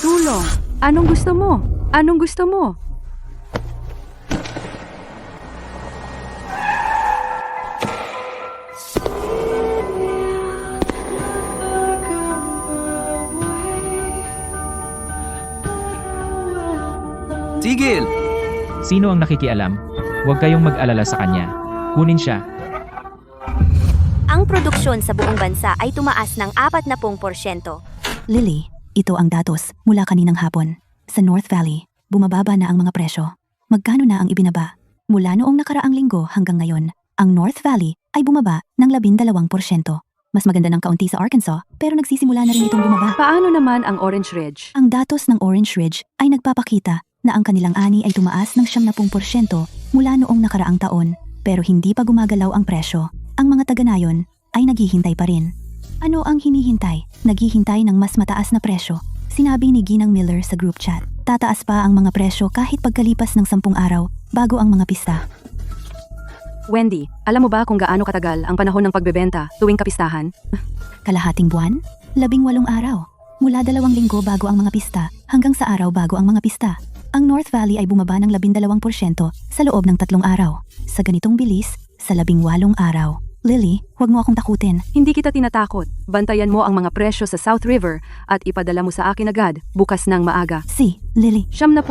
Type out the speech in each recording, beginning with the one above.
Tulong! Anong gusto mo? Anong gusto mo? Tigil! Sino ang nakikialam? Huwag kayong mag-alala sa kanya. Kunin siya. Ang produksyon sa buong bansa ay tumaas ng 40%. Lily, ito ang datos mula kaninang hapon. Sa North Valley, bumababa na ang mga presyo. Magkano na ang ibinaba? Mula noong nakaraang linggo hanggang ngayon, ang North Valley ay bumaba ng 12%. Mas maganda ng kaunti sa Arkansas, pero nagsisimula na rin itong bumaba. Paano naman ang Orange Ridge? Ang datos ng Orange Ridge ay nagpapakita na ang kanilang ani ay tumaas ng 70% mula noong nakaraang taon, pero hindi pa gumagalaw ang presyo. Ang mga taga-Nayon ay naghihintay pa rin. Ano ang hinihintay? Naghihintay ng mas mataas na presyo. Sinabi ni Ginang Miller sa group chat. Tataas pa ang mga presyo kahit pagkalipas ng 10 araw bago ang mga pista. Wendy, alam mo ba kung gaano katagal ang panahon ng pagbebenta tuwing kapistahan? Kalahating buwan? 18 araw. Mula 2 linggo bago ang mga pista hanggang sa araw bago ang mga pista. Ang North Valley ay bumaba ng 12% sa loob ng 3 araw. Sa ganitong bilis, sa 18 araw. Lily, huwag mo akong takutin. Hindi kita tinatakot. Bantayan mo ang mga presyo sa South River at ipadala mo sa akin agad bukas ng maaga. Lily. 70%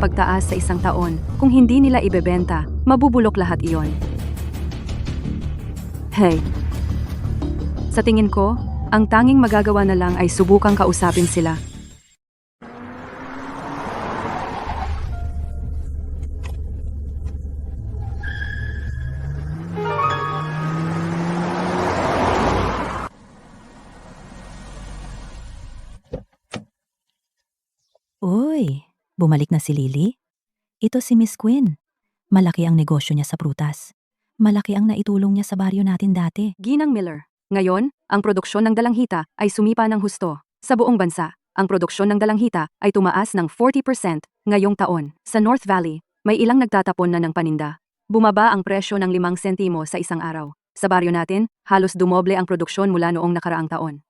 pagtaas sa isang taon. Kung hindi nila ibebenta, mabubulok lahat iyon. Hey, sa tingin ko, ang tanging magagawa na lang ay subukang kausapin sila. Uy, bumalik na si Lily? Ito si Miss Quinn. Malaki ang negosyo niya sa prutas. Malaki ang naitulong niya sa baryo natin dati. Ginang Miller. Ngayon, ang produksyon ng dalanghita ay sumipa ng husto. Sa buong bansa, ang produksyon ng dalanghita ay tumaas ng 40% ngayong taon. Sa North Valley, may ilang nagtatapon na ng paninda. Bumaba ang presyo ng 5 sentimo sa isang araw. Sa baryo natin, halos dumoble ang produksyon mula noong nakaraang taon.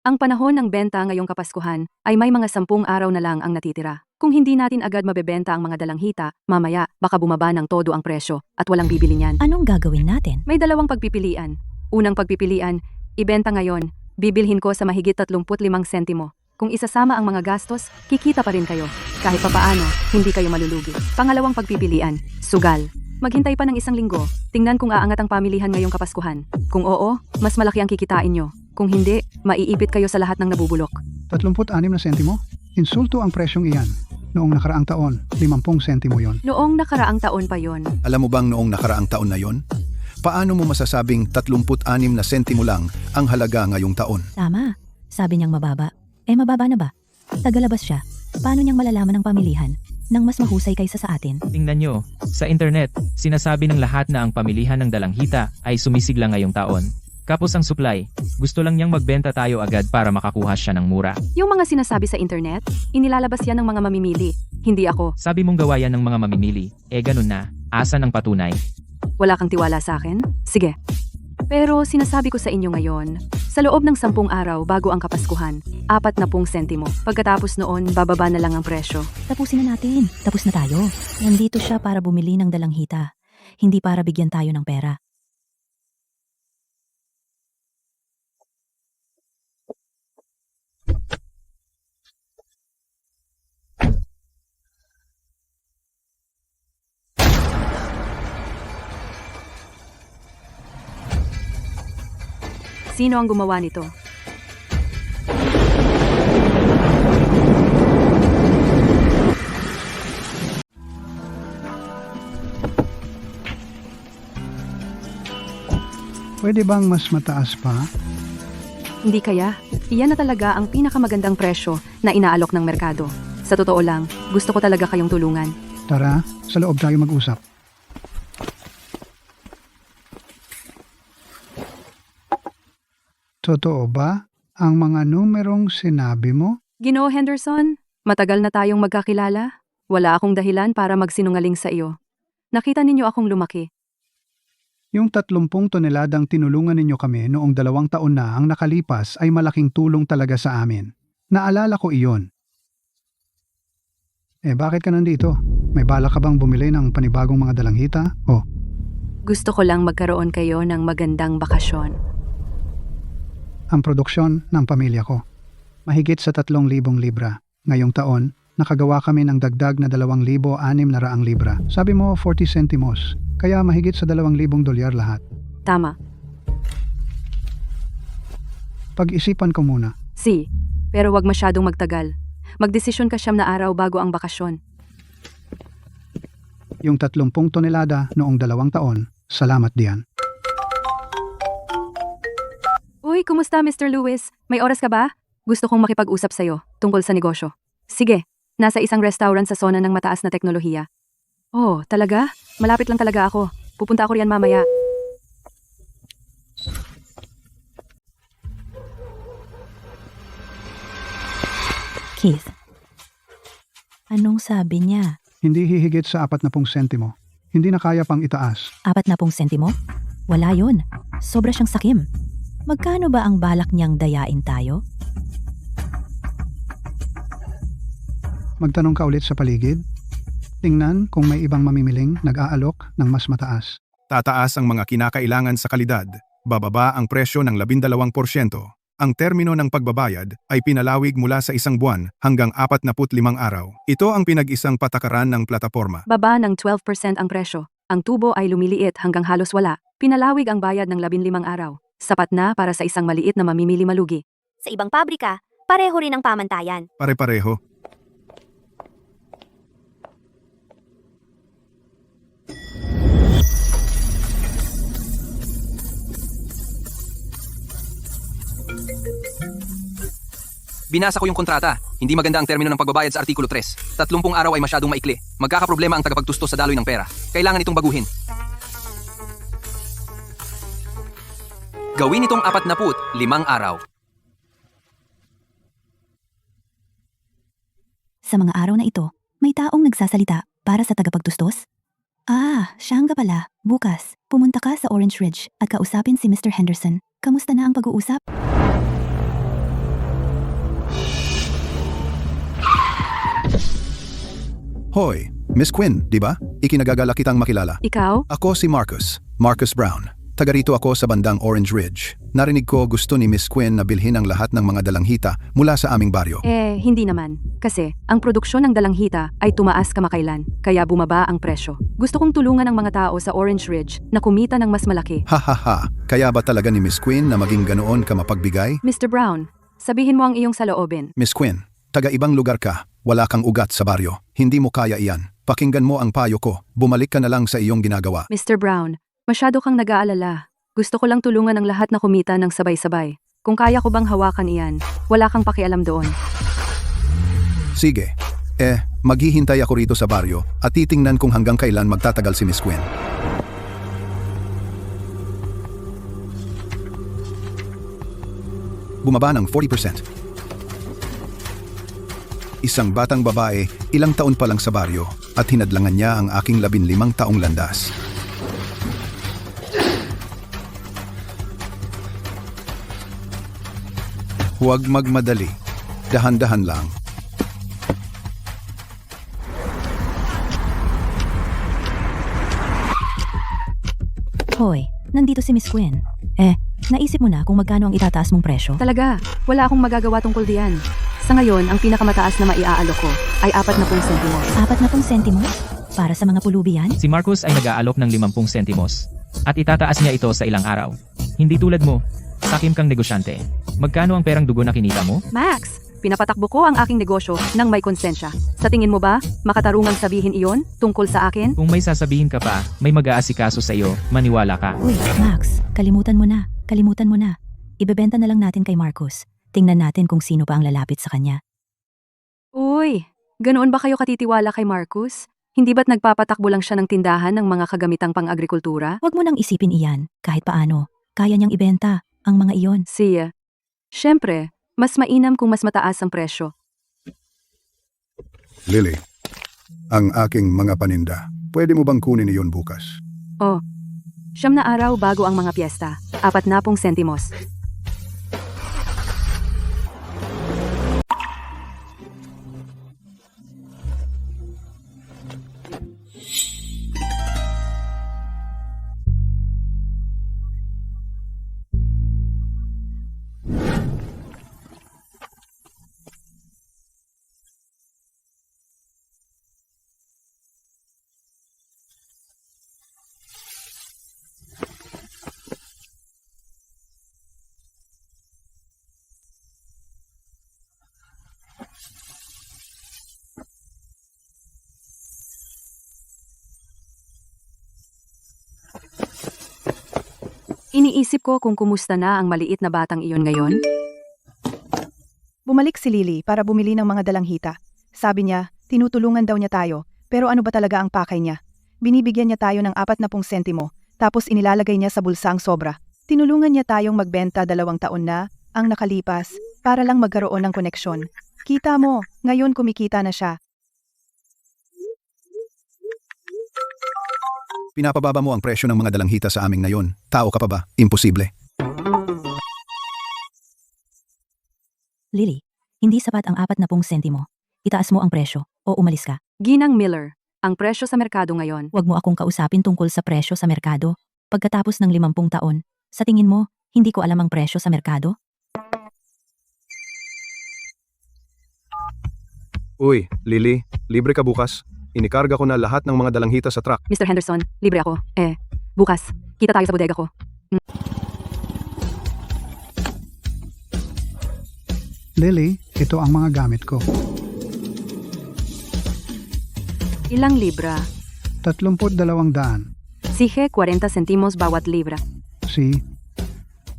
Ang panahon ng benta ngayong Kapaskuhan ay may mga 10 araw na lang ang natitira. Kung hindi natin agad mabebenta ang mga dalanghita, mamaya baka bumaba ng todo ang presyo at walang bibili niyan. Anong gagawin natin? May 2 pagpipilian. Unang pagpipilian, ibenta ngayon, bibilhin ko sa mahigit 35 sentimo. Kung isasama ang mga gastos, kikita pa rin kayo. Kahit papaano, hindi kayo malulugi. Pangalawang pagpipilian, sugal. Maghintay pa ng 1 linggo, tingnan kung aangat ang pamilihan ngayong Kapaskuhan. Kung oo, mas malaki ang kikitain nyo. Kung hindi, maiipit kayo sa lahat ng nabubulok. 36 na sentimo? Insulto ang presyong iyan. Noong nakaraang taon, 50 sentimo yon. Noong nakaraang taon pa yon. Alam mo bang noong nakaraang taon na yon? Paano mo masasabing 36 na sentimo lang ang halaga ngayong taon? Tama. Sabi niyang mababa. Mababa na ba? Tagalabas siya. Paano niyang malalaman ang pamilihan nang mas mahusay kaysa sa atin? Tingnan nyo, sa internet, sinasabi ng lahat na ang pamilihan ng dalanghita ay sumisigla ngayong taon. Kapos ang supply, gusto lang niyang magbenta tayo agad para makakuha siya ng mura. Yung mga sinasabi sa internet, inilalabas yan ng mga mamimili. Hindi ako. Sabi mong gawa yan ng mga mamimili, ganun na, asan ang patunay? Wala kang tiwala sa akin? Sige. Pero sinasabi ko sa inyo ngayon, sa loob ng 10 araw bago ang Kapaskuhan, 40 sentimo. Pagkatapos noon, bababa na lang ang presyo. Tapusin na natin. Tapos na tayo. Nandito siya para bumili ng dalanghita. Hindi para bigyan tayo ng pera. Sino ang gumawa nito? Pwede bang mas mataas pa? Hindi kaya. Iyan na talaga ang pinakamagandang presyo na inaalok ng merkado. Sa totoo lang, gusto ko talaga kayong tulungan. Tara, sa loob tayo mag-usap. Totoo ba ang mga numerong sinabi mo? Ginoo Henderson, matagal na tayong magkakilala. Wala akong dahilan para magsinungaling sa iyo. Nakita ninyo akong lumaki. Yung 30 toneladang tinulungan ninyo kami noong 2 taon na ang nakalipas ay malaking tulong talaga sa amin. Naalala ko iyon. Bakit ka nandito? May balak ka bang bumili ng panibagong mga dalanghita? O, Gusto ko lang magkaroon kayo ng magandang bakasyon. ang produksyon ng pamilya ko. Mahigit sa 3,000 libra. Ngayong taon, nakagawa kami ng dagdag na 2,600 libra. Sabi mo 40 centimos, kaya mahigit sa 2,000 dolyar lahat. Tama. Pag-isipan ko muna. Si, pero wag masyadong magtagal. Magdesisyon ka 9 na araw bago ang bakasyon. Yung 30 tonelada noong 2 taon, salamat diyan. Uy, kumusta Mr. Lewis? May oras ka ba? Gusto kong makipag-usap sa'yo tungkol sa negosyo. Sige, nasa isang restaurant sa zona ng mataas na teknolohiya. Oh, talaga? Malapit lang talaga ako. Pupunta ako riyan mamaya. Keith, anong sabi niya? Hindi hihigit sa 40 sentimo. Hindi na kaya pang itaas. 40 sentimo? Wala yun. Sobra siyang sakim. Magkano ba ang balak niyang dayain tayo? Magtanong ka ulit sa paligid. Tingnan kung may ibang mamimiling nag-aalok ng mas mataas. Tataas ang mga kinakailangan sa kalidad, bababa ang presyo ng 12%. Ang termino ng pagbabayad ay pinalawig mula sa 1 buwan hanggang 45 araw. Ito ang pinag-isang patakaran ng plataporma. Baba ng 12% ang presyo. Ang tubo ay lumiliit hanggang halos wala. Pinalawig ang bayad ng 15 araw. Sapat na para sa isang maliit na mamimili malugi. Sa ibang pabrika, pareho rin ang pamantayan. Pare-pareho. Binasa ko yung kontrata. Hindi maganda ang termino ng pagbabayad sa Artikulo 3. 30 araw ay masyadong maikli. Magkakaproblema ang tagapagtusto sa daloy ng pera. Kailangan itong baguhin. Gawin itong 45 araw. Sa mga araw na ito, may taong nagsasalita para sa tagapagtustos? Siya nga pala. Bukas, pumunta ka sa Orange Ridge at kausapin si Mr. Henderson. Kamusta na ang pag-uusap? Hoy, Miss Quinn, di ba? Ikinagagala kitang makilala. Ikaw? Ako si Marcus Brown. Taga rito ako sa bandang Orange Ridge. Narinig ko gusto ni Miss Quinn na bilhin ang lahat ng mga dalanghita mula sa aming baryo. Hindi naman. Kasi, ang produksyon ng dalanghita ay tumaas kamakailan, kaya bumaba ang presyo. Gusto kong tulungan ang mga tao sa Orange Ridge na kumita ng mas malaki. Hahaha, kaya ba talaga ni Miss Quinn na maging ganoon ka mapagbigay? Mr. Brown, sabihin mo ang iyong saloobin. Miss Quinn, taga ibang lugar ka. Wala kang ugat sa baryo. Hindi mo kaya iyan. Pakinggan mo ang payo ko. Bumalik ka na lang sa iyong ginagawa. Mr. Brown, masyado kang nag-aalala. Gusto ko lang tulungan ang lahat na kumita ng sabay-sabay. Kung kaya ko bang hawakan iyan, wala kang pakialam doon. Sige. Maghihintay ako rito sa baryo at titingnan kung hanggang kailan magtatagal si Miss Quinn. Bumaba ng 40%. Isang batang babae, ilang taon pa lang sa baryo at hinadlangan niya ang aking 15 taong landas. Huwag magmadali. Dahan-dahan lang. Hoy, nandito si Miss Quinn. Naisip mo na kung magkano ang itataas mong presyo? Talaga, wala akong magagawa tungkol diyan. Sa ngayon, ang pinakamataas na maiaalok ko ay 40 sentimo. 40 sentimo? Para sa mga pulubi yan? Si Marcus ay nag-aalok ng 50 sentimos. At itataas niya ito sa ilang araw. Hindi tulad mo, sakim kang negosyante. Magkano ang perang dugo na kinita mo? Max, pinapatakbo ko ang aking negosyo ng may konsensya. Sa tingin mo ba, makatarungan sabihin iyon tungkol sa akin? Kung may sasabihin ka pa, may mag-aasikaso sa iyo, maniwala ka. Uy, Max, kalimutan mo na. Kalimutan mo na. Ibebenta na lang natin kay Marcus. Tingnan natin kung sino pa ang lalapit sa kanya. Uy, ganoon ba kayo katitiwala kay Marcus? Hindi ba't nagpapatakbo lang siya ng tindahan ng mga kagamitang pang-agrikultura? Huwag mo nang isipin iyan, kahit paano. Kaya niyang ibenta ang mga iyon. Siya. Siyempre, mas mainam kung mas mataas ang presyo. Lily, ang aking mga paninda, pwede mo bang kunin iyon bukas? 9 na araw bago ang mga piyesta. 40 sentimos. Iniisip ko kung kumusta na ang maliit na batang iyon ngayon. Bumalik si Lily para bumili ng mga dalanghita. Sabi niya, tinutulungan daw niya tayo, pero ano ba talaga ang pakay niya? Binibigyan niya tayo ng 40 sentimo, tapos inilalagay niya sa bulsa ang sobra. Tinulungan niya tayong magbenta 2 taon na, ang nakalipas, para lang magkaroon ng koneksyon. Kita mo, ngayon kumikita na siya. Pinapababa mo ang presyo ng mga dalanghita sa aming ngayon. Tao ka pa ba? Imposible. Lily, hindi sapat ang 40 sentimo. Itaas mo ang presyo o umalis ka. Ginang Miller, ang presyo sa merkado ngayon. Huwag mo akong kausapin tungkol sa presyo sa merkado. Pagkatapos ng 50 taon, sa tingin mo, hindi ko alam ang presyo sa merkado? Uy, Lily, libre ka bukas. Inikarga ko na lahat ng mga dalanghita sa truck. Mr. Henderson, libre ako. Bukas, kita tayo sa bodega ko. Lily, ito ang mga gamit ko. Ilang libra? 32 daan. Sige, 40 sentimos bawat libra. Si,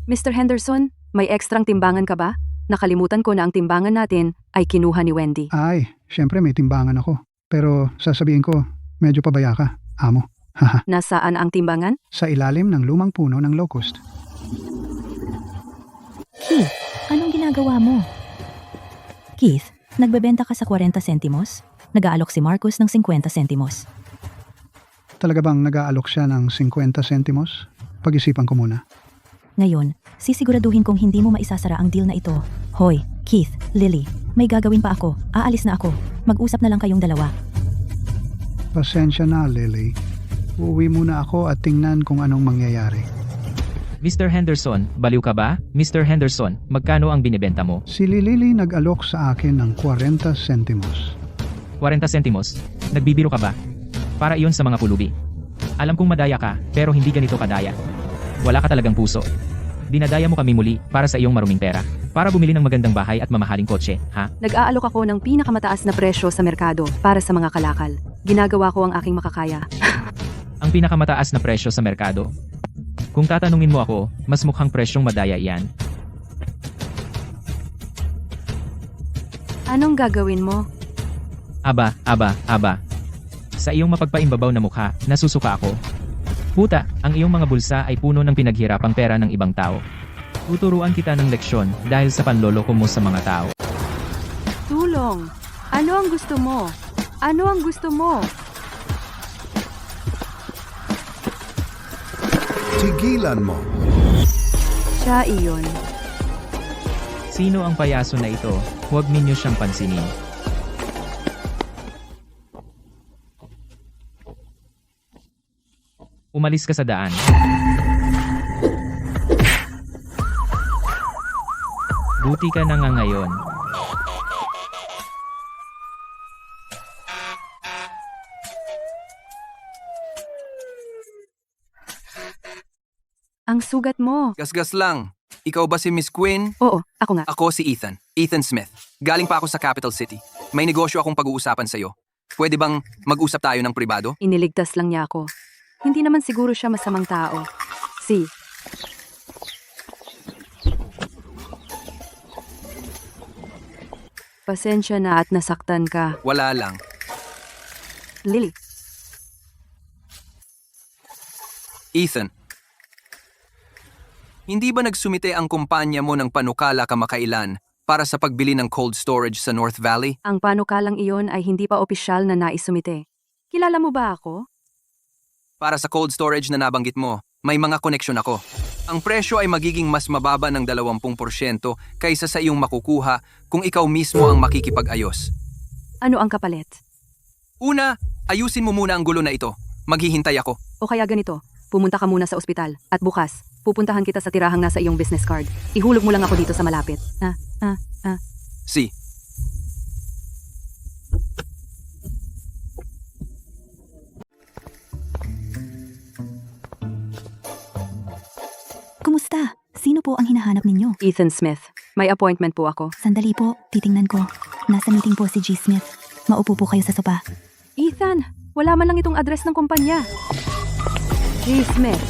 Mr. Henderson, may ekstrang timbangan ka ba? Nakalimutan ko na ang timbangan natin ay kinuha ni Wendy. ay, syempre may timbangan ako. Pero sasabihin ko, medyo pabaya ka, amo. Haha. Nasaan ang timbangan? Sa ilalim ng lumang puno ng locust. Keith, anong ginagawa mo? Keith, nagbebenta ka sa 40 sentimos? Nag-aalok si Marcus ng 50 sentimos. Talaga bang nag-aalok siya ng 50 sentimos? Pag-isipan ko muna. Ngayon, sisiguraduhin kong hindi mo maisasara ang deal na ito. Hoy, Keith, Lily, may gagawin pa ako. Aalis na ako. Mag-usap na lang kayong dalawa. Pasensya na, Lily. Uuwi muna ako at tingnan kung anong mangyayari. Mr. Henderson, baliw ka ba? Mr. Henderson, magkano ang binibenta mo? Si Lily nag-alok sa akin ng 40 sentimos. 40 sentimos? Nagbibiro ka ba? Para iyon sa mga pulubi. Alam kong madaya ka, pero hindi ganito kadaya. Wala ka talagang puso. Dinadaya mo kami muli para sa iyong maruming pera. Para bumili ng magandang bahay at mamahaling kotse, ha? Nag-aalok ako ng pinakamataas na presyo sa merkado para sa mga kalakal. Ginagawa ko ang aking makakaya. Ang pinakamataas na presyo sa merkado. Kung tatanungin mo ako, mas mukhang presyong madaya iyan. Anong gagawin mo? Aba. Sa iyong mapagpaimbabaw na mukha, nasusuka ako. Puta, ang iyong mga bulsa ay puno ng pinaghirapang pera ng ibang tao. Tuturuan kita ng leksyon dahil sa panloloko mo sa mga tao. Tulong! Ano ang gusto mo? Ano ang gusto mo? Tigilan mo. Siya iyon. Sino ang payaso na ito? Huwag ninyo siyang pansinin. Umalis ka sa daan. Buti ka na nga ngayon. Ang sugat mo. Gasgas lang. Ikaw ba si Miss Quinn? Oo, ako nga. Ako si Ethan. Ethan Smith. Galing pa ako sa Capital City. May negosyo akong pag-uusapan sa'yo. Pwede bang mag-usap tayo ng pribado? Iniligtas lang niya ako. Hindi naman siguro siya masamang tao. Pasensya na at nasaktan ka. Wala lang. Lily, Ethan. Hindi ba nagsumite ang kumpanya mo ng panukala kamakailan para sa pagbili ng cold storage sa North Valley? ang panukalang iyon ay hindi pa opisyal na naisumite. Kilala mo ba ako? Para sa cold storage na nabanggit mo, may mga koneksyon ako. Ang presyo ay magiging mas mababa ng 20% kaysa sa iyong makukuha kung ikaw mismo ang makikipag-ayos. Ano ang kapalit? Una, ayusin mo muna ang gulo na ito. Maghihintay ako. O kaya ganito, pumunta ka muna sa ospital at bukas, pupuntahan kita sa tirahang nasa iyong business card. Ihulog mo lang ako dito sa malapit. Si. Kumusta? Sino po ang hinahanap ninyo? Ethan Smith, may appointment po ako. Sandali po, titingnan ko. Nasa meeting po si G. Smith. Maupo po kayo sa sopa. Ethan, wala man lang itong address ng kumpanya. G. Smith.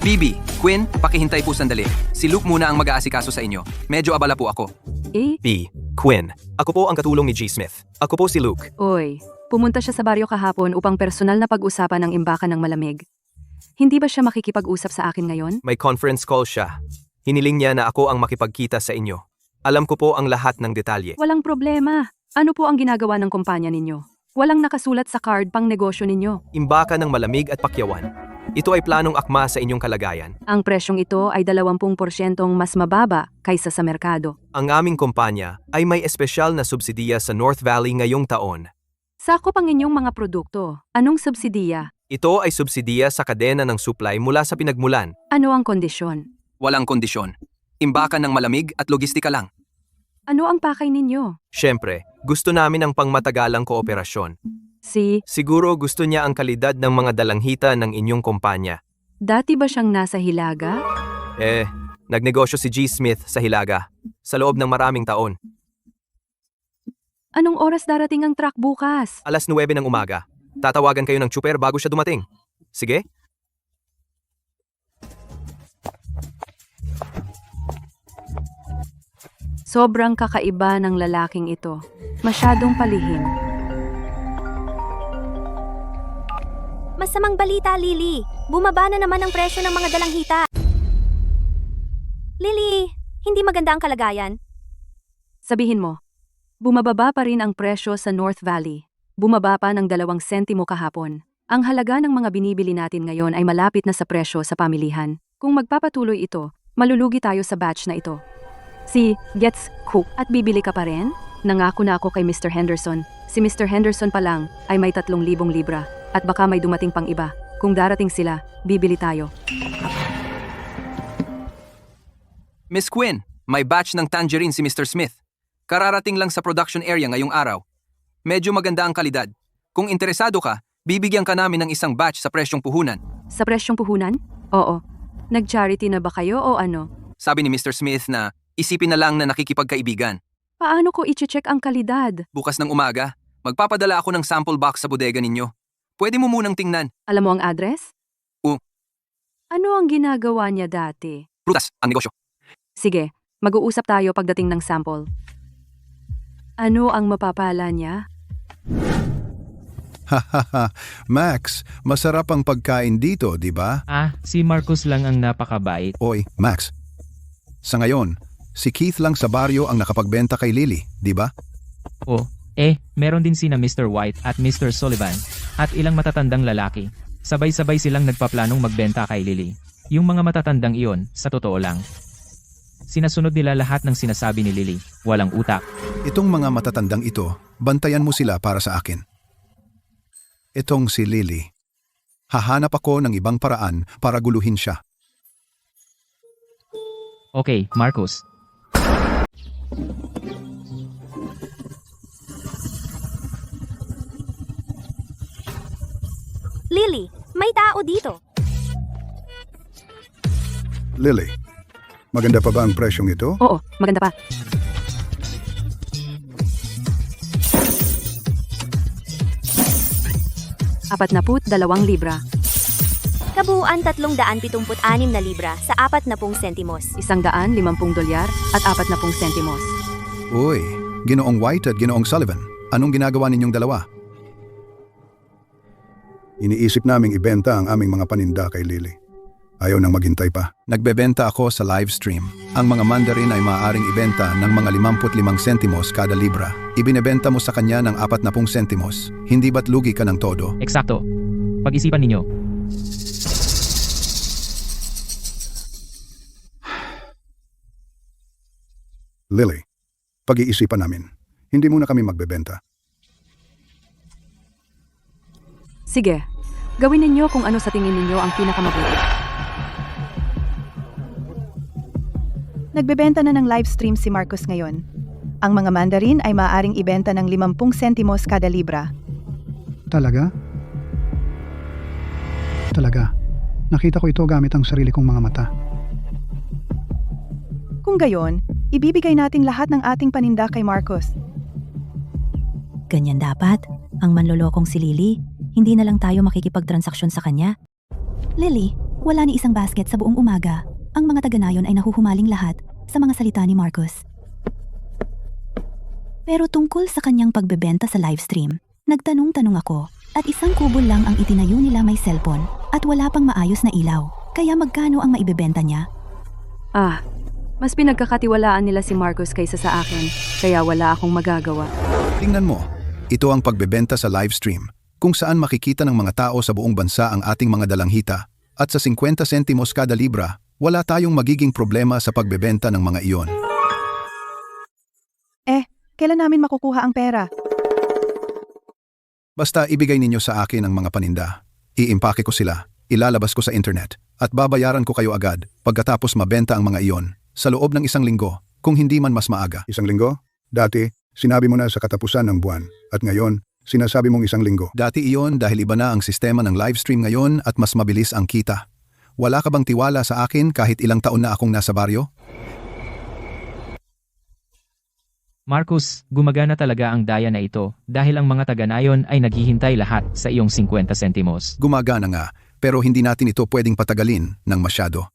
Bibi, Quinn, pakihintay po sandali. Si Luke muna ang mag-aasikaso sa inyo. Medyo abala po ako. B. Quinn. Ako po ang katulong ni G. Smith. Ako po si Luke. Oy, pumunta siya sa baryo kahapon upang personal na pag-usapan ang imbakan ng malamig. Hindi ba siya makikipag-usap sa akin ngayon? May conference call siya. Hiniling niya na ako ang makipagkita sa inyo. Alam ko po ang lahat ng detalye. Walang problema. Ano po ang ginagawa ng kumpanya ninyo? Walang nakasulat sa card pang negosyo ninyo. Imbakan ng malamig at pakyawan. Ito ay planong akma sa inyong kalagayan. Ang presyong ito ay 20% mas mababa kaysa sa merkado. Ang aming kumpanya ay may espesyal na subsidiya sa North Valley ngayong taon. Sakop ang inyong mga produkto. Anong subsidiya? Ito ay subsidiya sa kadena ng supply mula sa pinagmulan. Ano ang kondisyon? Walang kondisyon. Imbakan ng malamig at logistika lang. Ano ang pakay ninyo? Siyempre, gusto namin ang pangmatagalang kooperasyon. Siguro gusto niya ang kalidad ng mga dalanghita ng inyong kumpanya. Dati ba siyang nasa Hilaga? Nagnegosyo si G. Smith sa Hilaga sa loob ng maraming taon. Anong oras darating ang truck bukas? 9:00 ng umaga. Tatawagan kayo ng tsuper bago siya dumating. Sige? Sobrang kakaiba ng lalaking ito. Masyadong palihim. Masamang balita, Lily. Bumaba na naman ang presyo ng mga dalanghita. Lily, hindi maganda ang kalagayan. Sabihin mo, bumababa pa rin ang presyo sa North Valley. Bumaba pa ng 2 sentimo kahapon. Ang halaga ng mga binibili natin ngayon ay malapit na sa presyo sa pamilihan. Kung magpapatuloy ito, malulugi tayo sa batch na ito. Gets cook at bibili ka pa rin? Nangako na ako kay Mr. Henderson. Si Mr. Henderson pa lang ay may 3,000 libra at baka may dumating pang iba. Kung darating sila, bibili tayo. Miss Quinn, may batch ng tangerine si Mr. Smith. Kararating lang sa production area ngayong araw. Medyo maganda ang kalidad. Kung interesado ka, bibigyan ka namin ng isang batch sa presyong puhunan. Sa presyong puhunan? Oo. Nag-charity na ba kayo o ano? Sabi ni Mr. Smith na isipin na lang na nakikipagkaibigan. Paano ko i-check ang kalidad? Bukas ng umaga, magpapadala ako ng sample box sa bodega ninyo. Pwede mo munang tingnan. Alam mo ang address? Ano ang ginagawa niya dati? Prutas, ang negosyo. Sige, mag-uusap tayo pagdating ng sample. Ano ang mapapala niya? Hahaha, Max, masarap ang pagkain dito, di ba? Si Marcus lang ang napakabait. Oy, Max. Sa ngayon, si Keith lang sa baryo ang nakapagbenta kay Lily, di ba? Meron din sina Mr. White at Mr. Sullivan at ilang matatandang lalaki. Sabay-sabay silang nagpaplanong magbenta kay Lily. Yung mga matatandang iyon, sa totoo lang. Sinasunod nila lahat ng sinasabi ni Lily. Walang utak. Itong mga matatandang ito, bantayan mo sila para sa akin. Itong si Lily. Hahanap ako ng ibang paraan para guluhin siya. Okay, Marcus. Lily, may tao dito. Lily, maganda pa ba ang presyong ito? Oo, maganda pa. ₱42 libra. Kabuuan 376 na libra sa 40 sentimos. $150 at 40 sentimos. Uy, Ginoong White at Ginoong Sullivan, anong ginagawa ninyong dalawa? Iniisip naming ibenta ang aming mga paninda kay Lily. Ayaw nang maghintay pa. Nagbebenta ako sa live stream. Ang mga mandarin ay maaaring ibenta ng mga 55 sentimos kada libra. Ibinebenta mo sa kanya ng 40 sentimos. Hindi ba't lugi ka ng todo? Eksakto. Pag-isipan ninyo. Lily, pag-iisipan namin. Hindi muna kami magbebenta. Sige, gawin ninyo kung ano sa tingin ninyo ang pinakamabuti. Nagbebenta na ng live stream si Marcus ngayon. Ang mga mandarin ay maaaring ibenta ng 50 sentimos kada libra. Talaga? Talaga. Nakita ko ito gamit ang sarili kong mga mata. Kung gayon, ibibigay natin lahat ng ating paninda kay Marcus. Ganyan dapat. Ang manlolokong si Lily, hindi na lang tayo makikipagtransaksyon sa kanya. Lily, Wala ni isang basket sa buong umaga. Ang mga taga-nayon ay nahuhumaling lahat sa mga salita ni Marcus. Pero tungkol sa kanyang pagbebenta sa livestream, nagtanong-tanong ako at isang kubo lang ang itinayo nila, may cellphone at wala pang maayos na ilaw. Kaya magkano ang maibebenta niya? Mas pinagkakatiwalaan nila si Marcus kaysa sa akin, kaya wala akong magagawa. Tingnan mo, ito ang pagbebenta sa livestream, kung saan makikita ng mga tao sa buong bansa ang ating mga dalanghita, at sa 50 sentimos kada libra, wala tayong magiging problema sa pagbebenta ng mga iyon. Kailan namin makukuha ang pera? Basta ibigay ninyo sa akin ang mga paninda. Iimpake ko sila, ilalabas ko sa internet, at babayaran ko kayo agad pagkatapos mabenta ang mga iyon sa loob ng 1 linggo, kung hindi man mas maaga. 1 linggo? Dati, sinabi mo na sa katapusan ng buwan. At ngayon, sinasabi mong 1 linggo. Dati iyon dahil iba na ang sistema ng livestream ngayon at mas mabilis ang kita. Wala ka bang tiwala sa akin kahit ilang taon na akong nasa baryo? Marcus, gumagana talaga ang daya na ito dahil ang mga taga-nayon ay naghihintay lahat sa iyong 50 sentimos. Gumagana nga, pero hindi natin ito pwedeng patagalin ng masyado.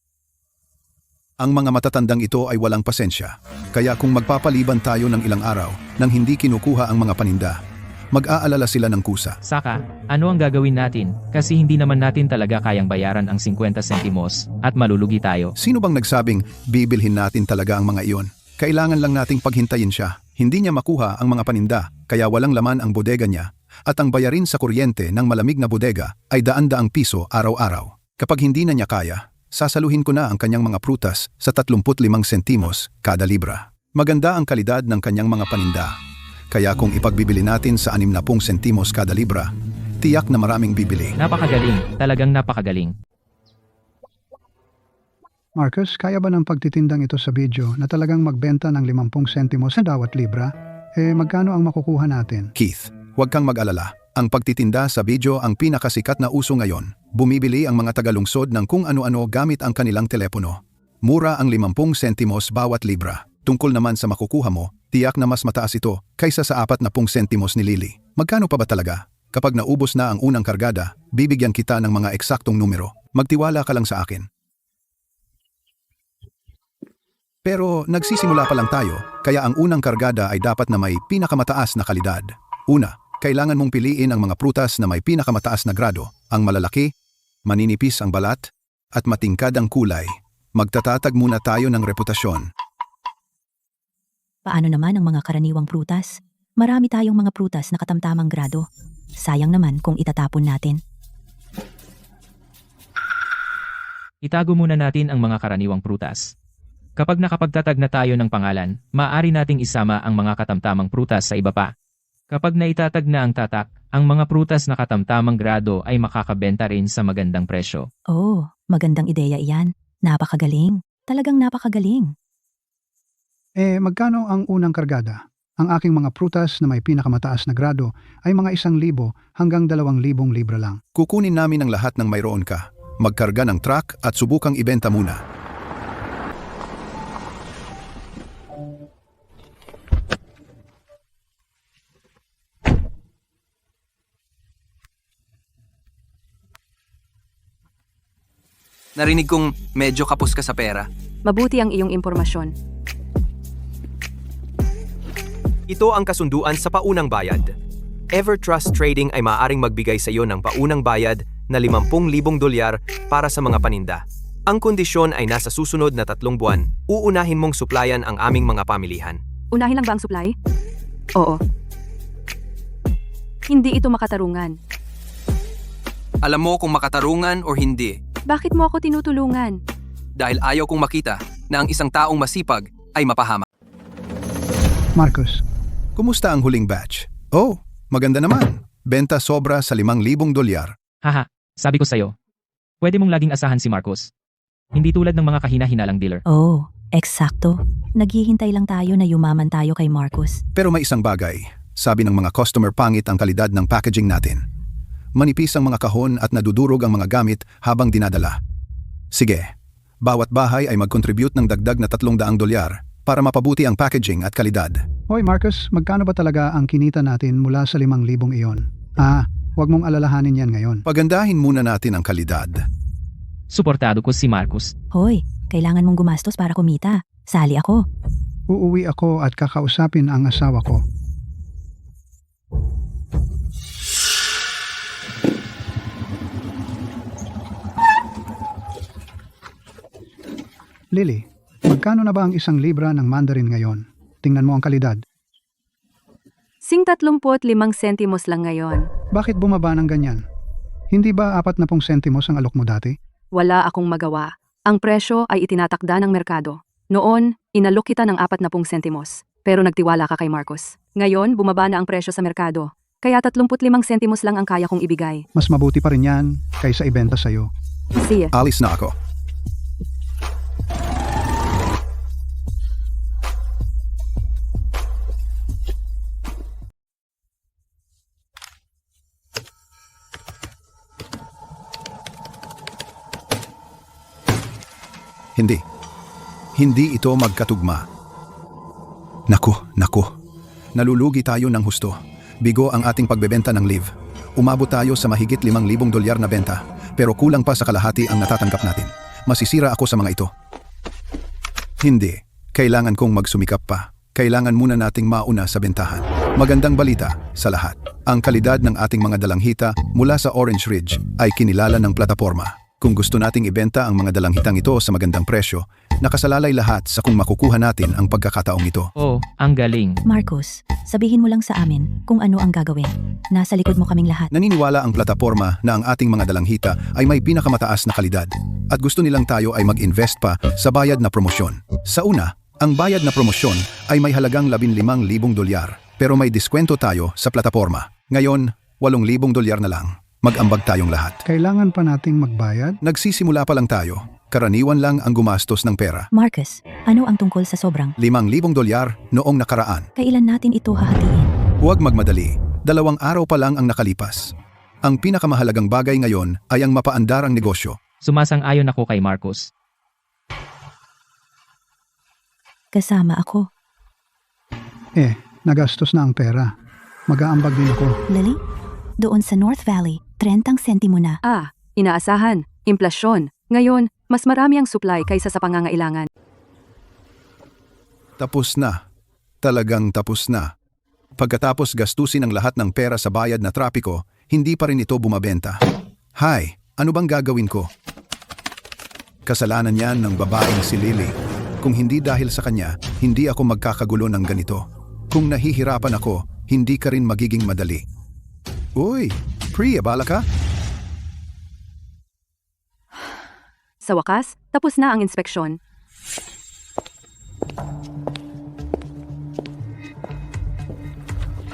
Ang mga matatandang ito ay walang pasensya, kaya kung magpapaliban tayo ng ilang araw nang hindi kinukuha ang mga paninda, mag-aalala sila ng kusa. Saka, ano ang gagawin natin kasi hindi naman natin talaga kayang bayaran ang 50 sentimos at malulugi tayo. Sino bang nagsabing bibilhin natin talaga ang mga iyon? Kailangan lang nating paghintayin siya. Hindi niya makuha ang mga paninda, kaya walang laman ang bodega niya, at ang bayarin sa kuryente ng malamig na bodega ay daan-daang piso araw-araw. Kapag hindi na niya kaya, sasaluhin ko na ang kanyang mga prutas sa 35 sentimos kada libra. Maganda ang kalidad ng kanyang mga paninda, kaya kung ipagbibili natin sa 60 sentimos kada libra, tiyak na maraming bibili. Napakagaling, talagang napakagaling. Marcus, kaya ba ng pagtitindang ito sa video na talagang magbenta ng 50 sentimos sa bawat libra? Magkano ang makukuha natin? Keith, huwag kang mag-alala. Ang pagtitinda sa video ang pinakasikat na uso ngayon. Bumibili ang mga tagalungsod ng kung ano-ano gamit ang kanilang telepono. Mura ang 50 sentimos bawat libra. Tungkol naman sa makukuha mo, tiyak na mas mataas ito kaysa sa 40 sentimos ni Lily. Magkano pa ba talaga? Kapag naubos na ang unang kargada, bibigyan kita ng mga eksaktong numero. Magtiwala ka lang sa akin. Pero nagsisimula pa lang tayo, kaya ang unang kargada ay dapat na may pinakamataas na kalidad. Una, kailangan mong piliin ang mga prutas na may pinakamataas na grado, ang malalaki, maninipis ang balat, at matingkad ang kulay. Magtatatag muna tayo ng reputasyon. Paano naman ang mga karaniwang prutas? Marami tayong mga prutas na katamtamang grado. Sayang naman kung itatapon natin. Itago muna natin ang mga karaniwang prutas. Kapag nakapagtatag na tayo ng pangalan, maaari nating isama ang mga katamtamang prutas sa iba pa. Kapag naitatag na ang tatak, ang mga prutas na katamtamang grado ay makakabenta rin sa magandang presyo. Oh, magandang ideya iyan. Napakagaling. Talagang napakagaling. Magkano ang unang kargada? Ang aking mga prutas na may pinakamataas na grado ay mga 1,000 hanggang 2,000 libra lang. Kukunin namin ang lahat ng mayroon ka. Magkarga ng truck at subukang ibenta muna. Narinig kong medyo kapos ka sa pera. Mabuti ang iyong impormasyon. Ito ang kasunduan sa paunang bayad. Evertrust Trading ay maaaring magbigay sa iyo ng paunang bayad na $50,000 para sa mga paninda. Ang kondisyon ay nasa susunod na 3 buwan. Uunahin mong suplayan ang aming mga pamilihan. Unahin lang ba ang supply? Oo. Hindi ito makatarungan. Alam mo kung makatarungan o hindi. Bakit mo ako tinutulungan? Dahil ayaw kong makita na ang isang taong masipag ay mapahamak. Marcus, Kumusta ang huling batch? Oh, maganda naman. Benta sobra sa $5,000. Haha, sabi ko sa'yo. Pwede mong laging asahan si Marcus. Hindi tulad ng mga kahina-hinalang dealer. Oh, eksakto. Naghihintay lang tayo na yumaman tayo kay Marcus. Pero may isang bagay. Sabi ng mga customer, pangit ang kalidad ng packaging natin. Manipis ang mga kahon at nadudurog ang mga gamit habang dinadala. Sige, bawat bahay ay mag-contribute ng dagdag na $300 para mapabuti ang packaging at kalidad. Hoy Marcus, magkano ba talaga ang kinita natin mula sa 5,000 iyon? Huwag mong alalahanin yan ngayon. Pagandahin muna natin ang kalidad. Suportado ko si Marcus. Hoy, kailangan mong gumastos para kumita. Sali ako. Uuwi ako at kakausapin ang asawa ko. Lily, magkano na ba ang 1 libra ng mandarin ngayon? Tingnan mo ang kalidad. Sing 35 sentimos lang ngayon. Bakit bumaba ng ganyan? Hindi ba 40 sentimos ang alok mo dati? Wala akong magawa. Ang presyo ay itinatakda ng merkado. Noon, inalok kita ng 40 sentimos. Pero nagtiwala ka kay Marcos. Ngayon, bumaba na ang presyo sa merkado. Kaya 35 sentimos lang ang kaya kong ibigay. Mas mabuti pa rin yan kaysa ibenta sa'yo. See ya. Alis na ako. Hindi. Hindi ito magkatugma. Naku. Nalulugi tayo ng husto. Bigo ang ating pagbebenta ng live. Umabot tayo sa mahigit $5,000 na benta, pero kulang pa sa kalahati ang natatanggap natin. Masisira ako sa mga ito. Hindi. Kailangan kong magsumikap pa. Kailangan muna nating mauna sa bentahan. Magandang balita sa lahat. Ang kalidad ng ating mga dalanghita mula sa Orange Ridge ay kinilala ng plataporma. Kung gusto nating ibenta ang mga dalanghitang ito sa magandang presyo, nakasalalay lahat sa kung makukuha natin ang pagkakataong ito. Oh, ang galing. Marcus, sabihin mo lang sa amin kung ano ang gagawin. Nasa likod mo kaming lahat. Naniniwala ang plataporma na ang ating mga dalanghita ay may pinakamataas na kalidad at gusto nilang tayo ay mag-invest pa sa bayad na promosyon. Sa una, ang bayad na promosyon ay may halagang $15,000 pero may diskwento tayo sa plataporma. Ngayon, $8,000 na lang. Mag-ambag tayong lahat. Kailangan pa nating magbayad? Nagsisimula pa lang tayo. Karaniwan lang ang gumastos ng pera. Marcus, ano ang tungkol sa sobrang? $5,000 noong nakaraan. Kailan natin ito hahatiin? Huwag magmadali. 2 araw pa lang ang nakalipas. Ang pinakamahalagang bagay ngayon ay ang mapaandar ang negosyo. Sumasang-ayon ako kay Marcus. Kasama ako. Nagastos na ang pera. Mag-aambag din ako. Lily? Doon sa North Valley, 30 sentimo na. Inaasahan. Implasyon. Ngayon, mas marami ang supply kaysa sa pangangailangan. Tapos na. Talagang tapos na. Pagkatapos gastusin ang lahat ng pera sa bayad na trapiko, hindi pa rin ito bumabenta. Hay, ano bang gagawin ko? Kasalanan yan ng babaeng si Lily. Kung hindi dahil sa kanya, hindi ako magkakagulo ng ganito. Kung nahihirapan ako, hindi ka rin magiging madali. Uy, Pri, abala ka? Sa wakas, tapos na ang inspeksyon.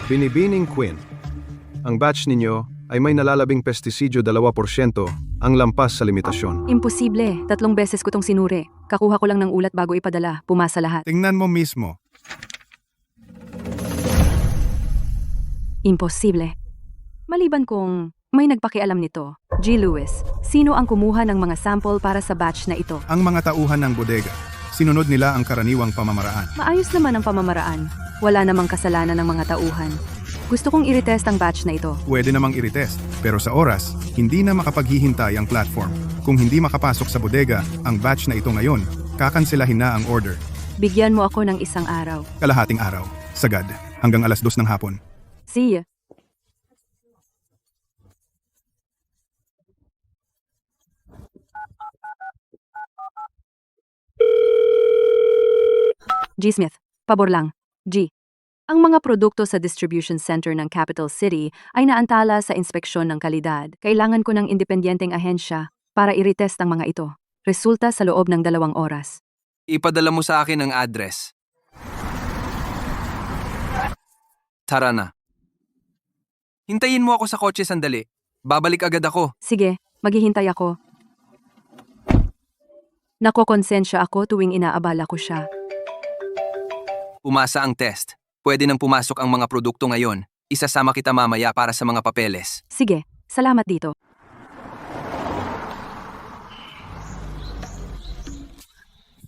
Binibining Quinn. Ang batch ninyo ay may nalalabing pestisidyo 2%, ang lampas sa limitasyon. Imposible. 3 beses ko tong sinuri. Kakuha ko lang ng ulat bago ipadala. Pumasa lahat. Tingnan mo mismo. Imposible. Maliban kung may nagpakialam nito. G. Lewis, sino ang kumuha ng mga sample para sa batch na ito? Ang mga tauhan ng bodega. Sinunod nila ang karaniwang pamamaraan. Maayos naman ang pamamaraan. Wala namang kasalanan ng mga tauhan. Gusto kong i-retest ang batch na ito. Pwede namang i-retest, pero sa oras, hindi na makapaghihintay ang platform. Kung hindi makapasok sa bodega ang batch na ito ngayon, kakanselahin na ang order. Bigyan mo ako ng 1 araw. Kalahating araw. Sagad. Hanggang 2:00 ng hapon. See ya. G. Smith, pabor lang. G. Ang mga produkto sa distribution center ng Capital City ay naantala sa inspeksyon ng kalidad. Kailangan ko ng independenteng ahensya para i-retest ang mga ito. Resulta sa loob ng 2 oras. Ipadala mo sa akin ang address. Tara na. Hintayin mo ako sa kotse sandali. Babalik agad ako. Sige, maghihintay ako. Nakokonsensya ako tuwing inaabala ko siya. Umasa ang test. Pwede nang pumasok ang mga produkto ngayon. Isasama kita mamaya para sa mga papeles. Sige, salamat dito.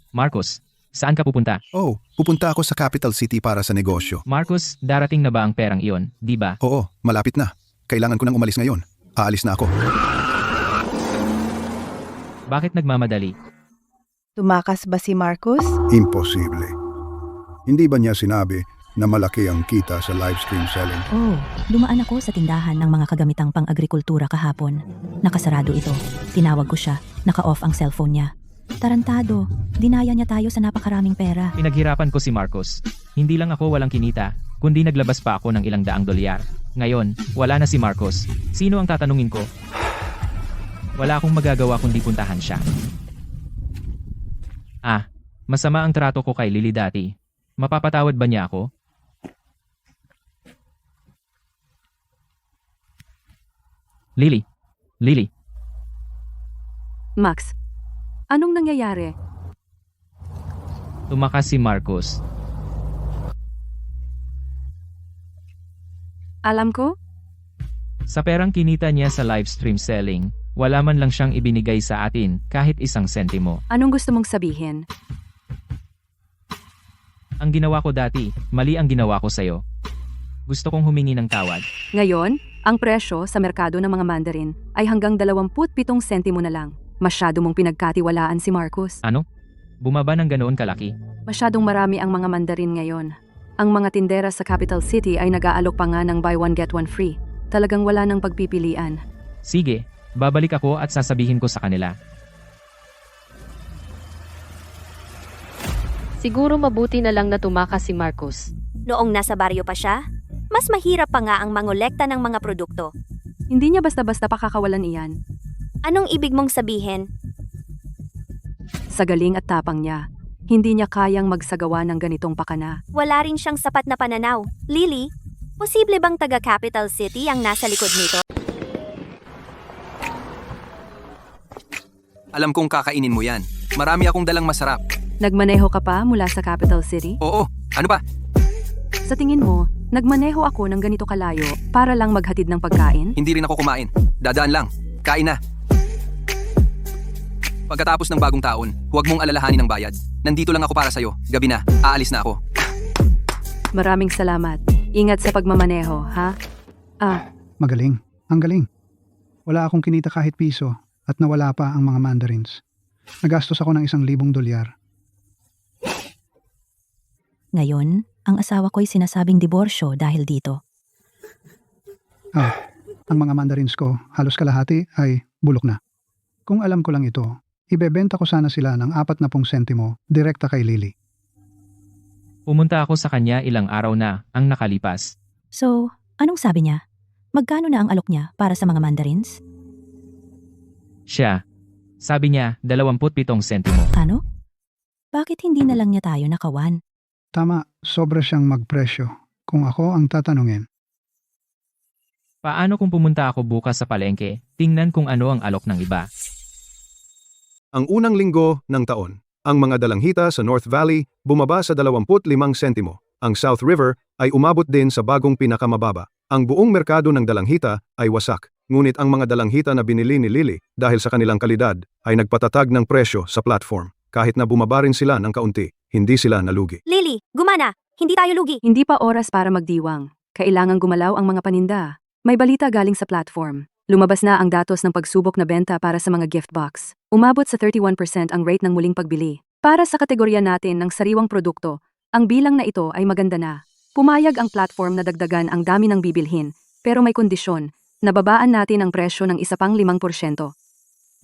Marcus, saan ka pupunta? Oh, pupunta ako sa Capital City para sa negosyo. Marcus, darating na ba ang perang iyon, di ba? Oo, malapit na. Kailangan ko nang umalis ngayon. Aalis na ako. Bakit nagmamadali? Tumakas ba si Marcus? Imposible. Hindi ba niya sinabi na malaki ang kita sa live stream selling? Oh, dumaan ako sa tindahan ng mga kagamitang pang-agrikultura kahapon. Nakasarado ito. Tinawag ko siya. Naka-off ang cellphone niya. Tarantado. Dinaya niya tayo sa napakaraming pera. Pinaghirapan ko si Marcos. Hindi lang ako walang kinita, kundi naglabas pa ako ng ilang daang dolyar. Ngayon, wala na si Marcos. Sino ang tatanungin ko? Wala akong magagawa kundi puntahan siya. Masama ang trato ko kay Lily dati. Mapapatawad ba niya ako? Lily. Max, anong nangyayari? Tumakas si Marcos. Alam ko? Sa perang kinita niya sa live stream selling, wala man lang siyang ibinigay sa atin kahit isang sentimo. Anong gusto mong sabihin? Ang ginawa ko dati, mali ang ginawa ko sa'yo. Gusto kong humingi ng tawad. Ngayon, ang presyo sa merkado ng mga mandarin ay hanggang 27 sentimo na lang. Masyado mong pinagkatiwalaan si Marcus. Ano? Bumaba ng ganoon kalaki? Masyadong marami ang mga mandarin ngayon. Ang mga tindera sa capital city ay nag-aalok pa nga ng buy one get one free. Talagang wala nang pagpipilian. Sige, babalik ako at sasabihin ko sa kanila. Siguro mabuti na lang na tumakas si Marcos. Noong nasa baryo pa siya, mas mahirap pa nga ang mangolekta ng mga produkto. Hindi niya basta-basta pakakawalan iyan. Anong ibig mong sabihin? Sa galing at tapang niya, hindi niya kayang magsagawa ng ganitong pakana. Wala rin siyang sapat na pananaw. Lily, posible bang taga Capital City ang nasa likod nito? Alam kong kakainin mo yan. Marami akong dalang masarap. Nagmaneho ka pa mula sa capital city? Oo, ano pa? Sa tingin mo, nagmaneho ako ng ganito kalayo para lang maghatid ng pagkain? Hindi rin ako kumain. Dadaan lang. Kain na. Pagkatapos ng bagong taon, huwag mong alalahanin ang bayad. Nandito lang ako para sa'yo. Gabi na. Aalis na ako. Maraming salamat. Ingat sa pagmamaneho, ha? Magaling. Ang galing. Wala akong kinita kahit piso at nawala pa ang mga mandarins. Nagastos ako ng $1,000. Ngayon, ang asawa ko'y sinasabing diborsyo dahil dito. Ang mga mandarins ko, halos kalahati ay bulok na. Kung alam ko lang ito, ibebenta ko sana sila ng 40 sentimo direkta kay Lily. Pumunta ako sa kanya ilang araw na ang nakalipas. So, anong sabi niya? Magkano na ang alok niya para sa mga mandarins? Siya. Sabi niya, 27 sentimo. Ano? Bakit hindi na lang niya tayo nakawan? Tama, sobra siyang magpresyo. Kung ako ang tatanungin. Paano kung pumunta ako bukas sa palengke, tingnan kung ano ang alok ng iba? Ang unang linggo ng taon, ang mga dalanghita sa North Valley bumaba sa 25 sentimo. Ang South River ay umabot din sa bagong pinakamababa. Ang buong merkado ng dalanghita ay wasak. Ngunit ang mga dalanghita na binili ni Lily dahil sa kanilang kalidad ay nagpatatag ng presyo sa platform. Kahit na bumaba rin sila ng kaunti, hindi sila nalugi. Lily, gumana! Hindi tayo lugi! Hindi pa oras para magdiwang. Kailangang gumalaw ang mga paninda. May balita galing sa platform. Lumabas na ang datos ng pagsubok na benta para sa mga gift box. Umabot sa 31% ang rate ng muling pagbili. Para sa kategorya natin ng sariwang produkto, ang bilang na ito ay maganda na. Pumayag ang platform na dagdagan ang dami ng bibilhin, pero may kondisyon. Nababaan natin ang presyo ng isa pang 5%. 5%?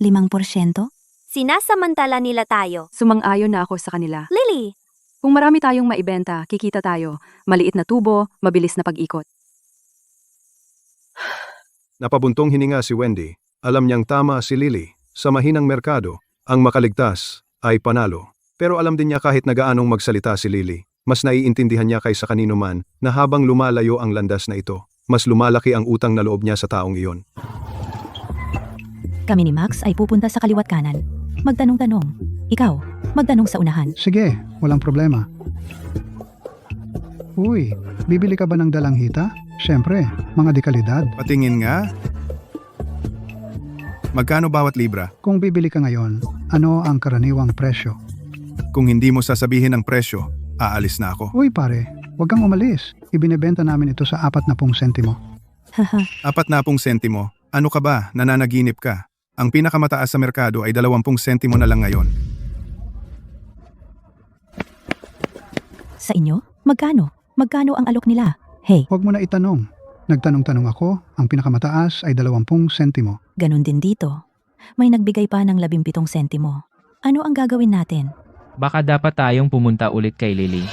Sinasamantala nila tayo. Sumang-ayon na ako sa kanila. Lily, Kung marami tayong maibenta, kikita tayo. Maliit na tubo, mabilis na pag-ikot. Napabuntong hininga si Wendy. Alam niyang tama si Lily. Sa mahinang merkado, ang makaligtas ay panalo. Pero alam din niya kahit na gaanong magsalita si Lily, mas naiintindihan niya kaysa kanino man na habang lumalayo ang landas na ito, mas lumalaki ang utang na loob niya sa taong iyon. Kami ni Max ay pupunta sa kaliwat kanan. Magtanong-tanong. Ikaw, magtanong sa unahan. Sige, walang problema. Uy, bibili ka ba ng dalanghita? Siyempre, mga dekalidad. Patingin nga. Magkano bawat libra? Kung bibili ka ngayon, ano ang karaniwang presyo? Kung hindi mo sasabihin ang presyo, aalis na ako. Uy pare, huwag kang umalis. Ibinebenta namin ito sa 40 sentimo. Haha, 40 sentimo. Ano ka ba? Nananaginip ka. Ang pinakamataas sa merkado ay 20 sentimo na lang ngayon. Sa inyo? Magkano? Magkano ang alok nila? Hey, Huwag mo na itanong. Nagtanong-tanong ako, ang pinakamataas ay 20 sentimo. ganun din dito. May nagbigay pa ng 17 sentimo. Ano ang gagawin natin? Baka dapat tayong pumunta ulit kay Lily.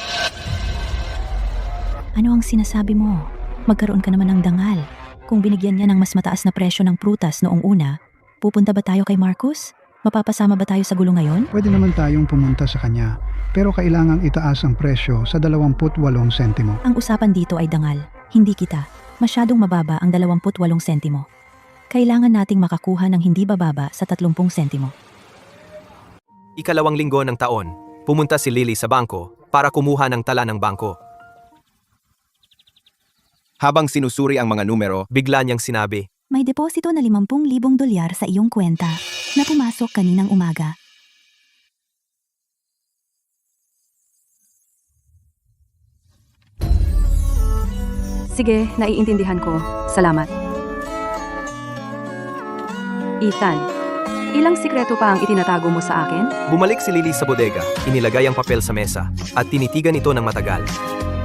Ano ang sinasabi mo? Magkaroon ka naman ng dangal. Kung binigyan niya ng mas mataas na presyo ng prutas noong una, pupunta ba tayo kay Marcus? Mapapasama ba tayo sa gulo ngayon? Pwede naman tayong pumunta sa kanya, pero kailangang itaas ang presyo sa 28 sentimo. Ang usapan dito ay dangal, hindi kita. Masyadong mababa ang 28 sentimo. Kailangan nating makakuha ng hindi bababa sa 30 sentimo. Ikalawang linggo ng taon, pumunta si Lily sa bangko para kumuha ng tala ng bangko. Habang sinusuri ang mga numero, bigla niyang sinabi, May deposito na 50,000 dolyar sa iyong kwenta na pumasok kaninang umaga. Sige, naiintindihan ko. Salamat. Ethan, ilang sikreto pa ang itinatago mo sa akin? Bumalik si Lily sa bodega, inilagay ang papel sa mesa, at tinitigan ito ng matagal.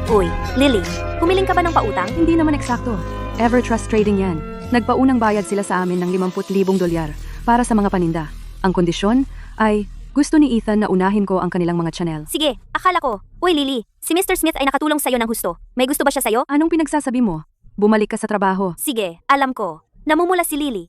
Uy, Lily, humiling ka ba ng pautang? Hindi naman eksakto. Evertrust Trading yan. Nagpaunang bayad sila sa amin ng 50,000 dolyar para sa mga paninda. Ang kondisyon ay gusto ni Ethan na unahin ko ang kanilang mga channel. Sige, akala ko. Uy, Lily, si Mr. Smith ay nakatulong sa'yo ng husto. May gusto ba siya sa'yo? Anong pinagsasabi mo? Bumalik ka sa trabaho. Sige, alam ko. Namumula si Lily.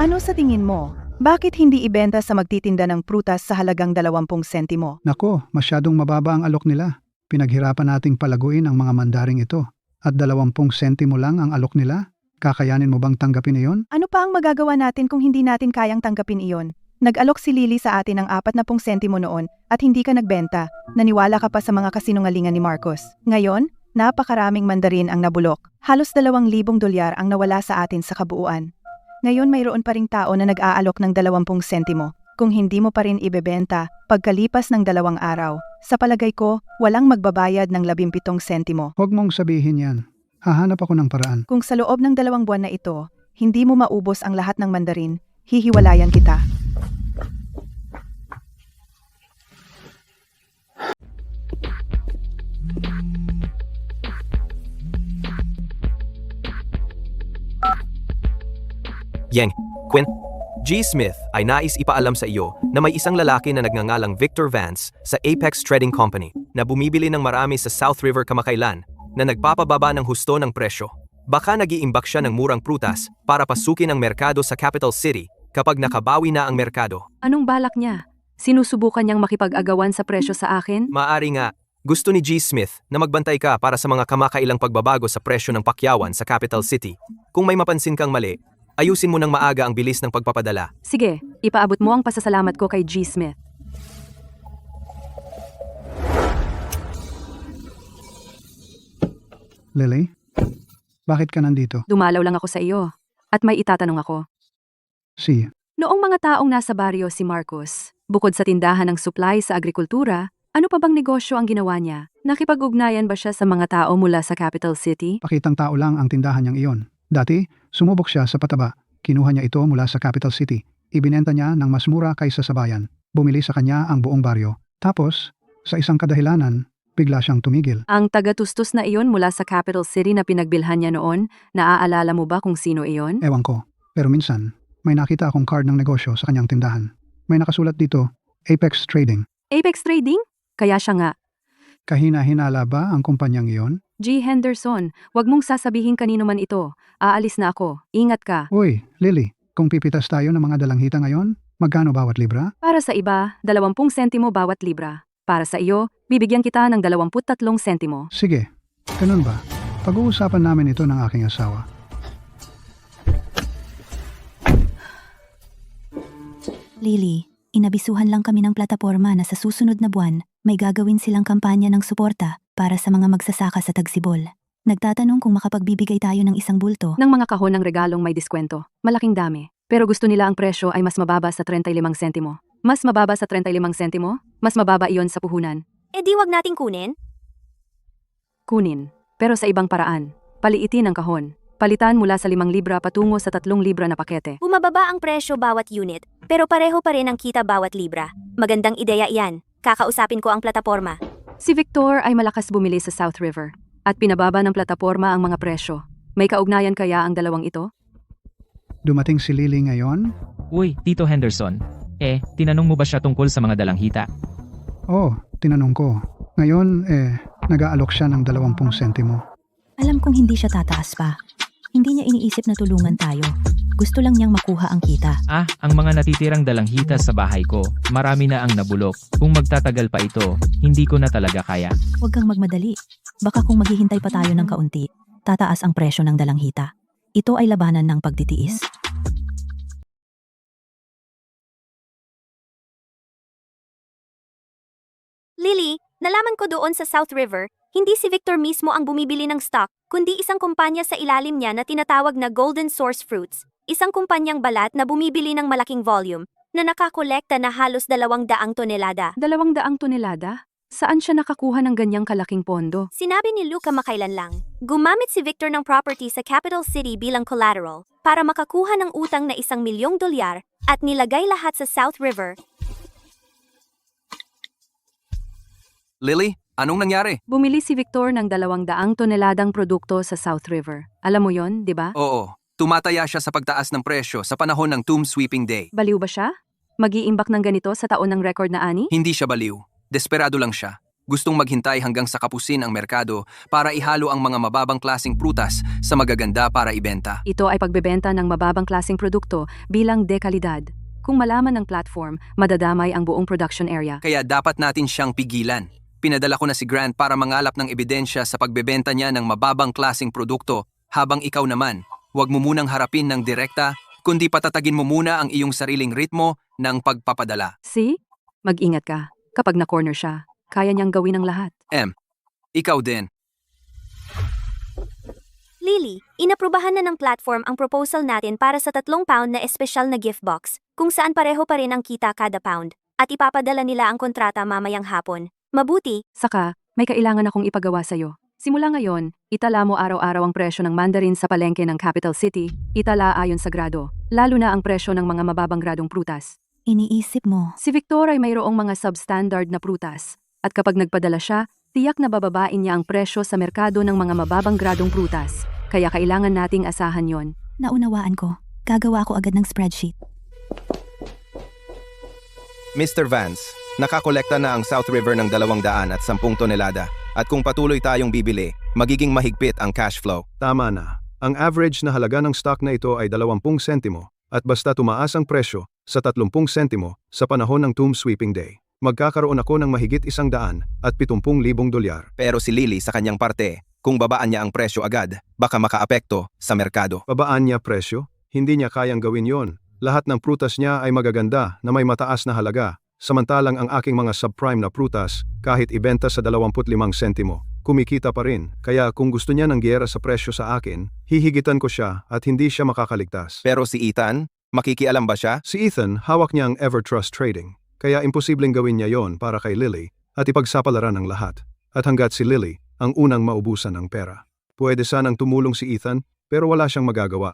Ano sa tingin mo? Bakit hindi ibenta sa magtitinda ng prutas sa halagang 20 sentimo? Nako, masyadong mababa ang alok nila. Pinaghirapan nating palaguin ang mga mandaring ito. At 20 sentimo lang ang alok nila. Kakayanin mo bang tanggapin iyon? Ano pa ang magagawa natin kung hindi natin kayang tanggapin iyon? Nag-alok si Lily sa atin ng 40 sentimo noon at hindi ka nagbenta. Naniwala ka pa sa mga kasinungalingan ni Marcos. Ngayon, napakaraming mandarin ang nabulok. Halos 2,000 dolyar ang nawala sa atin sa kabuuan. Ngayon mayroon pa ring tao na nag-aalok ng 20 sentimo. Kung hindi mo pa rin ibebenta, pagkalipas ng 2 araw, sa palagay ko, walang magbabayad ng 17 sentimo. Huwag mong sabihin yan. Hahanap ako ng paraan. Kung sa loob ng 2 buwan na ito, hindi mo maubos ang lahat ng mandarin, hihiwalayan kita. Yang, Quinn, G. Smith ay nais ipaalam sa iyo na may isang lalaki na nagngangalang Victor Vance sa Apex Trading Company na bumibili ng marami sa South River kamakailan na nagpapababa ng husto ng presyo. Baka nag-iimbak siya ng murang prutas para pasukin ang merkado sa Capital City kapag nakabawi na ang merkado. Anong balak niya? Sinusubukan niyang makipag-agawan sa presyo sa akin? Maari nga, gusto ni G. Smith na magbantay ka para sa mga kamakailang pagbabago sa presyo ng pakyawan sa Capital City. Kung may mapansin kang mali, ayusin mo ng maaga ang bilis ng pagpapadala. Sige, ipaabot mo ang pasasalamat ko kay G. Smith. Lily? Bakit ka nandito? Dumalaw lang ako sa iyo. At may itatanong ako. Si, Noong mga taong nasa baryo si Marcos, bukod sa tindahan ng supply sa agrikultura, ano pa bang negosyo ang ginawa niya? Nakipag-ugnayan ba siya sa mga tao mula sa Capital City? pakitang tao lang ang tindahan niyang iyon. Dati, sumubok siya sa pataba. Kinuha niya ito mula sa Capital City. Ibinenta niya ng mas mura kaysa sa bayan. Bumili sa kanya ang buong baryo. Tapos, sa isang kadahilanan, bigla siyang tumigil. Ang taga-tustos na iyon mula sa Capital City na pinagbilhan niya noon, naaalala mo ba kung sino iyon? Ewan ko. Pero minsan, may nakita akong card ng negosyo sa kanyang tindahan. May nakasulat dito, Apex Trading. Apex Trading? Kaya siya nga. Kahina-hinala ba ang kumpanyang iyon? G. Henderson, wag mong sasabihin kanino man ito. Aalis na ako. Ingat ka. Uy, Lily, kung pipitas tayo ng mga dalanghita ngayon, magkano bawat libra? Para sa iba, 20 sentimo bawat libra. Para sa iyo, bibigyan kita ng 23 sentimo. Sige, ganun ba? Pag-uusapan namin ito ng aking asawa. Lily, inabisuhan lang kami ng plataporma na sa susunod na buwan, may gagawin silang kampanya ng suporta para sa mga magsasaka sa Tagsibol. Nagtatanong kung makapagbibigay tayo ng isang bulto. Ng mga kahon ng regalong may diskwento. Malaking dami. Pero gusto nila ang presyo ay mas mababa sa 35 sentimo. Mas mababa sa 35 sentimo? Mas mababa iyon sa puhunan. E di wag nating kunin? Kunin. Pero sa ibang paraan. Paliitin ang kahon. Palitan mula sa 5 libra patungo sa 3 libra na pakete. Bumababa ang presyo bawat unit, pero pareho pa rin ang kita bawat libra. Magandang ideya iyan. Kakausapin ko ang plataporma. Si Victor ay malakas bumili sa South River. At pinababa ng plataporma ang mga presyo. May kaugnayan kaya ang dalawang ito? Dumating si Lily ngayon? Uy, Tito Henderson. Tinanong mo ba siya tungkol sa mga dalanghita? Oh, tinanong ko. Ngayon, nag-aalok siya ng 20 sentimo. Alam kong hindi siya tataas pa. Hindi niya iniisip na tulungan tayo. Gusto lang niyang makuha ang kita. Ang mga natitirang dalanghita sa bahay ko, marami na ang nabulok. Kung magtatagal pa ito, hindi ko na talaga kaya. Huwag kang magmadali. Baka kung maghihintay pa tayo ng kaunti, tataas ang presyo ng dalanghita. Ito ay labanan ng pagtitiis. Lily, nalaman ko doon sa South River, hindi si Victor mismo ang bumibili ng stock, kundi isang kumpanya sa ilalim niya na tinatawag na Golden Source Fruits, isang kumpanyang balat na bumibili ng malaking volume, na nakakolekta na halos 200 tonelada. 200 tonelada? Saan siya nakakuha ng ganyang kalaking pondo? Sinabi ni Luca makailan lang, gumamit si Victor ng property sa capital city bilang collateral para makakuha ng utang na $1 milyong at nilagay lahat sa South River. Lily, anong nangyari? Bumili si Victor ng 200 toneladang produkto sa South River. Alam mo yon, di ba? Oo, tumataya siya sa pagtaas ng presyo sa panahon ng Tomb Sweeping Day. Baliw ba siya? Mag-iimbak ng ganito sa taon ng record na ani? Hindi siya baliw. Desperado lang siya. Gustong maghintay hanggang sa kapusin ang merkado para ihalo ang mga mababang klaseng prutas sa magaganda para ibenta. Ito ay pagbebenta ng mababang klaseng produkto bilang dekalidad. Kung malaman ng platform, madadamay ang buong production area. Kaya dapat natin siyang pigilan. Pinadala ko na si Grant para mangalap ng ebidensya sa pagbebenta niya ng mababang klaseng produkto, habang ikaw naman, huwag mo munang harapin ng direkta, kundi patatagin mo muna ang iyong sariling ritmo ng pagpapadala. See? Mag-ingat ka. Kapag na-corner siya, kaya niyang gawin ang lahat. Ikaw din. Lily, inaprubahan na ng platform ang proposal natin para sa 3 pound na espesyal na gift box, kung saan pareho pa rin ang kita kada pound, at ipapadala nila ang kontrata mamayang hapon. Mabuti. Saka, may kailangan akong ipagawa sa'yo. Simula ngayon, itala mo araw-araw ang presyo ng mandarin sa palengke ng capital city, itala ayon sa grado, lalo na ang presyo ng mga mababang gradong prutas. Iniisip mo. Si Victor ay mayroong mga substandard na prutas, at kapag nagpadala siya, tiyak na bababain niya ang presyo sa merkado ng mga mababang gradong prutas, kaya kailangan nating asahan yon. Naunawaan ko. Gagawa ako agad ng spreadsheet. Mr. Vance, nakakolekta na ang South River ng 210 tonelada. At kung patuloy tayong bibili, magiging mahigpit ang cash flow. Tama na. Ang average na halaga ng stock na ito ay 20 sentimo at basta tumaas ang presyo sa 30 sentimo sa panahon ng Tomb Sweeping Day, magkakaroon ako ng mahigit $170,000. Pero si Lily sa kanyang parte, kung babaan niya ang presyo agad, baka makaapekto sa merkado. Babaan niya presyo? Hindi niya kayang gawin yon. Lahat ng prutas niya ay magaganda na may mataas na halaga. Samantalang ang aking mga subprime na prutas, kahit ibenta sa 25 sentimo, kumikita pa rin. Kaya kung gusto niya ng giyera sa presyo sa akin, hihigitan ko siya at hindi siya makakaligtas. Pero si Ethan, makikialam ba siya? Si Ethan, hawak niya ang EverTrust Trading. Kaya imposibleng gawin niya yon para kay Lily at ipagsapalaran ng lahat. At hanggat si Lily ang unang maubusan ng pera. Pwede sanang tumulong si Ethan pero wala siyang magagawa.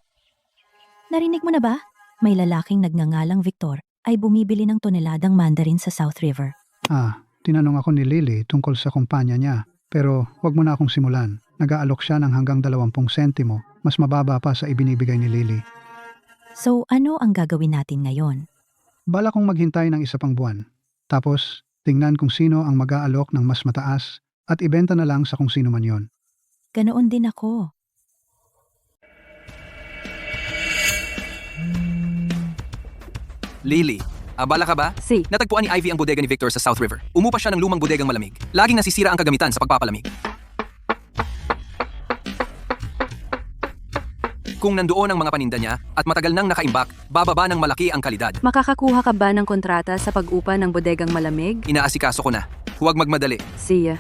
Narinig mo na ba? May lalaking nagngangalang Victor ay bumibili ng toneladang mandarin sa South River. Tinanong ako ni Lily tungkol sa kumpanya niya. Pero wag mo na akong simulan. Nag-aalok siya ng hanggang 20 sentimo. Mas mababa pa sa ibinibigay ni Lily. So ano ang gagawin natin ngayon? Bala kong maghintay ng isa pang buwan. Tapos, tingnan kung sino ang mag-aalok ng mas mataas at ibenta na lang sa kung sino man yon. Ganoon din ako. Lily, abala ka ba? Si. Natagpuan ni Ivy ang bodega ni Victor sa South River. Umupa siya ng lumang bodegang malamig. Laging nasisira ang kagamitan sa pagpapalamig. Kung nandoon ang mga paninda niya at matagal nang nakaimbak, bababa ng malaki ang kalidad. Makakakuha ka ba ng kontrata sa pag-upa ng bodegang malamig? Inaasikaso ko na. Huwag magmadali. See ya.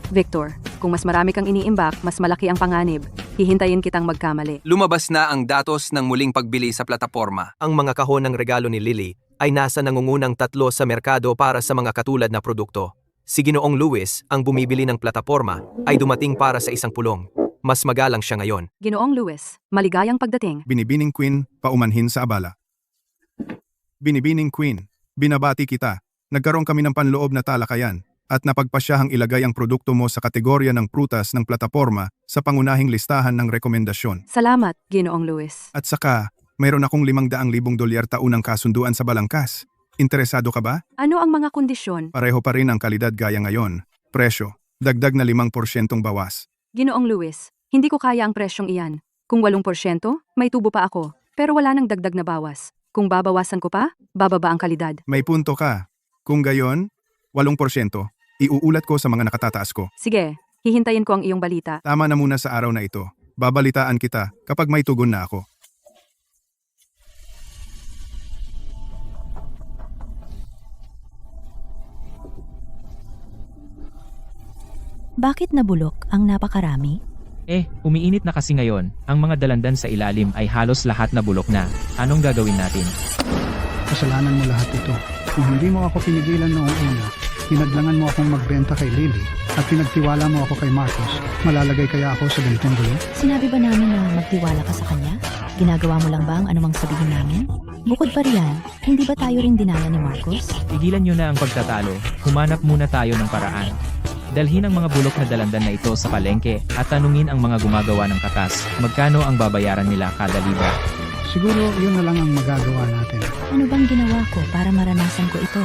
Victor, kung mas marami kang iniimbak, mas malaki ang panganib. Hihintayin kitang magkamali. Lumabas na ang datos ng muling pagbili sa plataporma. Ang mga kahon ng regalo ni Lily ay nasa nangungunang 3 sa merkado para sa mga katulad na produkto. Si Ginoong Luis, ang bumibili ng plataporma, ay dumating para sa isang pulong. Mas magalang siya ngayon. Ginoong Luis, maligayang pagdating. Binibining Queen, paumanhin sa abala. Binibining Queen, binabati kita. Nagkaroon kami ng panloob na talakayan at napagpasyahang ilagay ang produkto mo sa kategorya ng prutas ng plataporma sa pangunahing listahan ng rekomendasyon. Salamat, Ginoong Luis. At saka, mayroon akong $500,000 taunang kasunduan sa balangkas. Interesado ka ba? Ano ang mga kondisyon? Pareho pa rin ang kalidad gaya ngayon. Presyo, dagdag na 5% bawas. Ginoong Luis, hindi ko kaya ang presyong iyan. Kung 8%, may tubo pa ako. Pero wala nang dagdag na bawas. Kung babawasan ko pa, bababa ang kalidad. May punto ka. Kung gayon, 8%, iuulat ko sa mga nakatataas ko. Sige, hihintayin ko ang iyong balita. Tama na muna sa araw na ito. Babalitaan kita kapag may tugon na ako. Bakit nabulok ang napakarami? Umiinit na kasi ngayon. Ang mga dalandan sa ilalim ay halos lahat na bulok na. Anong gagawin natin? Kasalanan mo lahat ito. Kung hindi mo ako pinigilan noong una, pinaglangan mo akong magbenta kay Lily at pinagtiwala mo ako kay Marcos, malalagay kaya ako sa ganitong gulo? Sinabi ba namin na magtiwala ka sa kanya? Ginagawa mo lang ba ang anumang sabihin namin? Bukod pa riyan, hindi ba tayo rin dinala ni Marcos? Tigilan nyo na ang pagtatalo. Humanap muna tayo ng paraan. Dalhin ang mga bulok na dalandan na ito sa palengke at tanungin ang mga gumagawa ng katas. Magkano ang babayaran nila kada libra? Siguro yun na lang ang magagawa natin. Ano bang ginawa ko para maranasan ko ito?